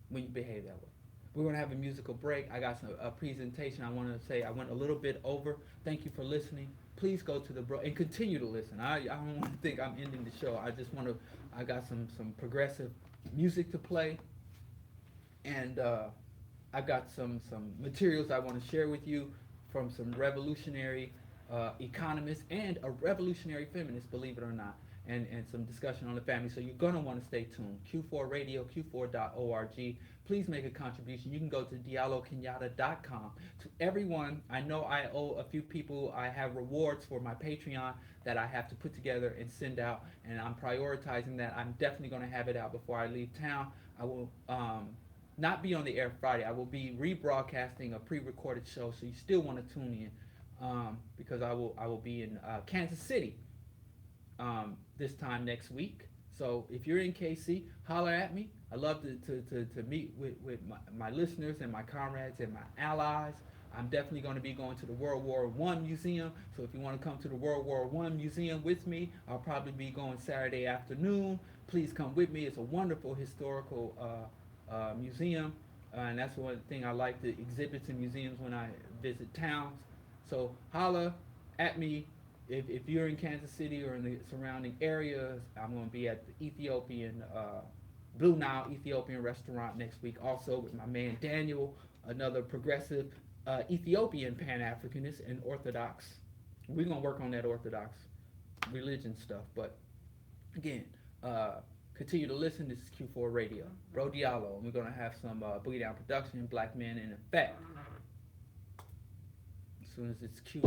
when you behave that way. We're going to have a musical break. I got a presentation I want to say. I went a little bit over. Thank you for listening. Please go to the and continue to listen. I don't want to think I'm ending the show. I just want to, I got some progressive music to play, and I've got some materials I want to share with you from some revolutionary economists and a revolutionary feminist, believe it or not, and some discussion on the family. So you're going to want to stay tuned. Q4 Radio, Q4.org. Please make a contribution. You can go to diallokenyatta.com. To everyone, I know I owe a few people, I have rewards for my Patreon that I have to put together and send out, and I'm prioritizing that. I'm definitely going to have it out before I leave town. I will not be on the air Friday. I will be rebroadcasting a pre-recorded show, so you still want to tune in, because I will be in Kansas City this time next week. So if you're in KC, holler at me. I love to meet with my listeners and my comrades and my allies. I'm definitely going to be going to the World War I Museum. So if you want to come to the World War I Museum with me, I'll probably be going Saturday afternoon. Please come with me. It's a wonderful historical museum. And that's one thing I like, the exhibits in museums when I visit towns. So holla at me. If you're in Kansas City or in the surrounding areas, I'm going to be at the Ethiopian, Blue Nile Ethiopian restaurant next week, also with my man Daniel, another progressive Ethiopian Pan-Africanist and Orthodox. We're going to work on that Orthodox religion stuff. But again, continue to listen. This is Q4 Radio. Bro Diallo. And we're going to have some Boogie Down production, Black Men in Effect. As soon as it's cute.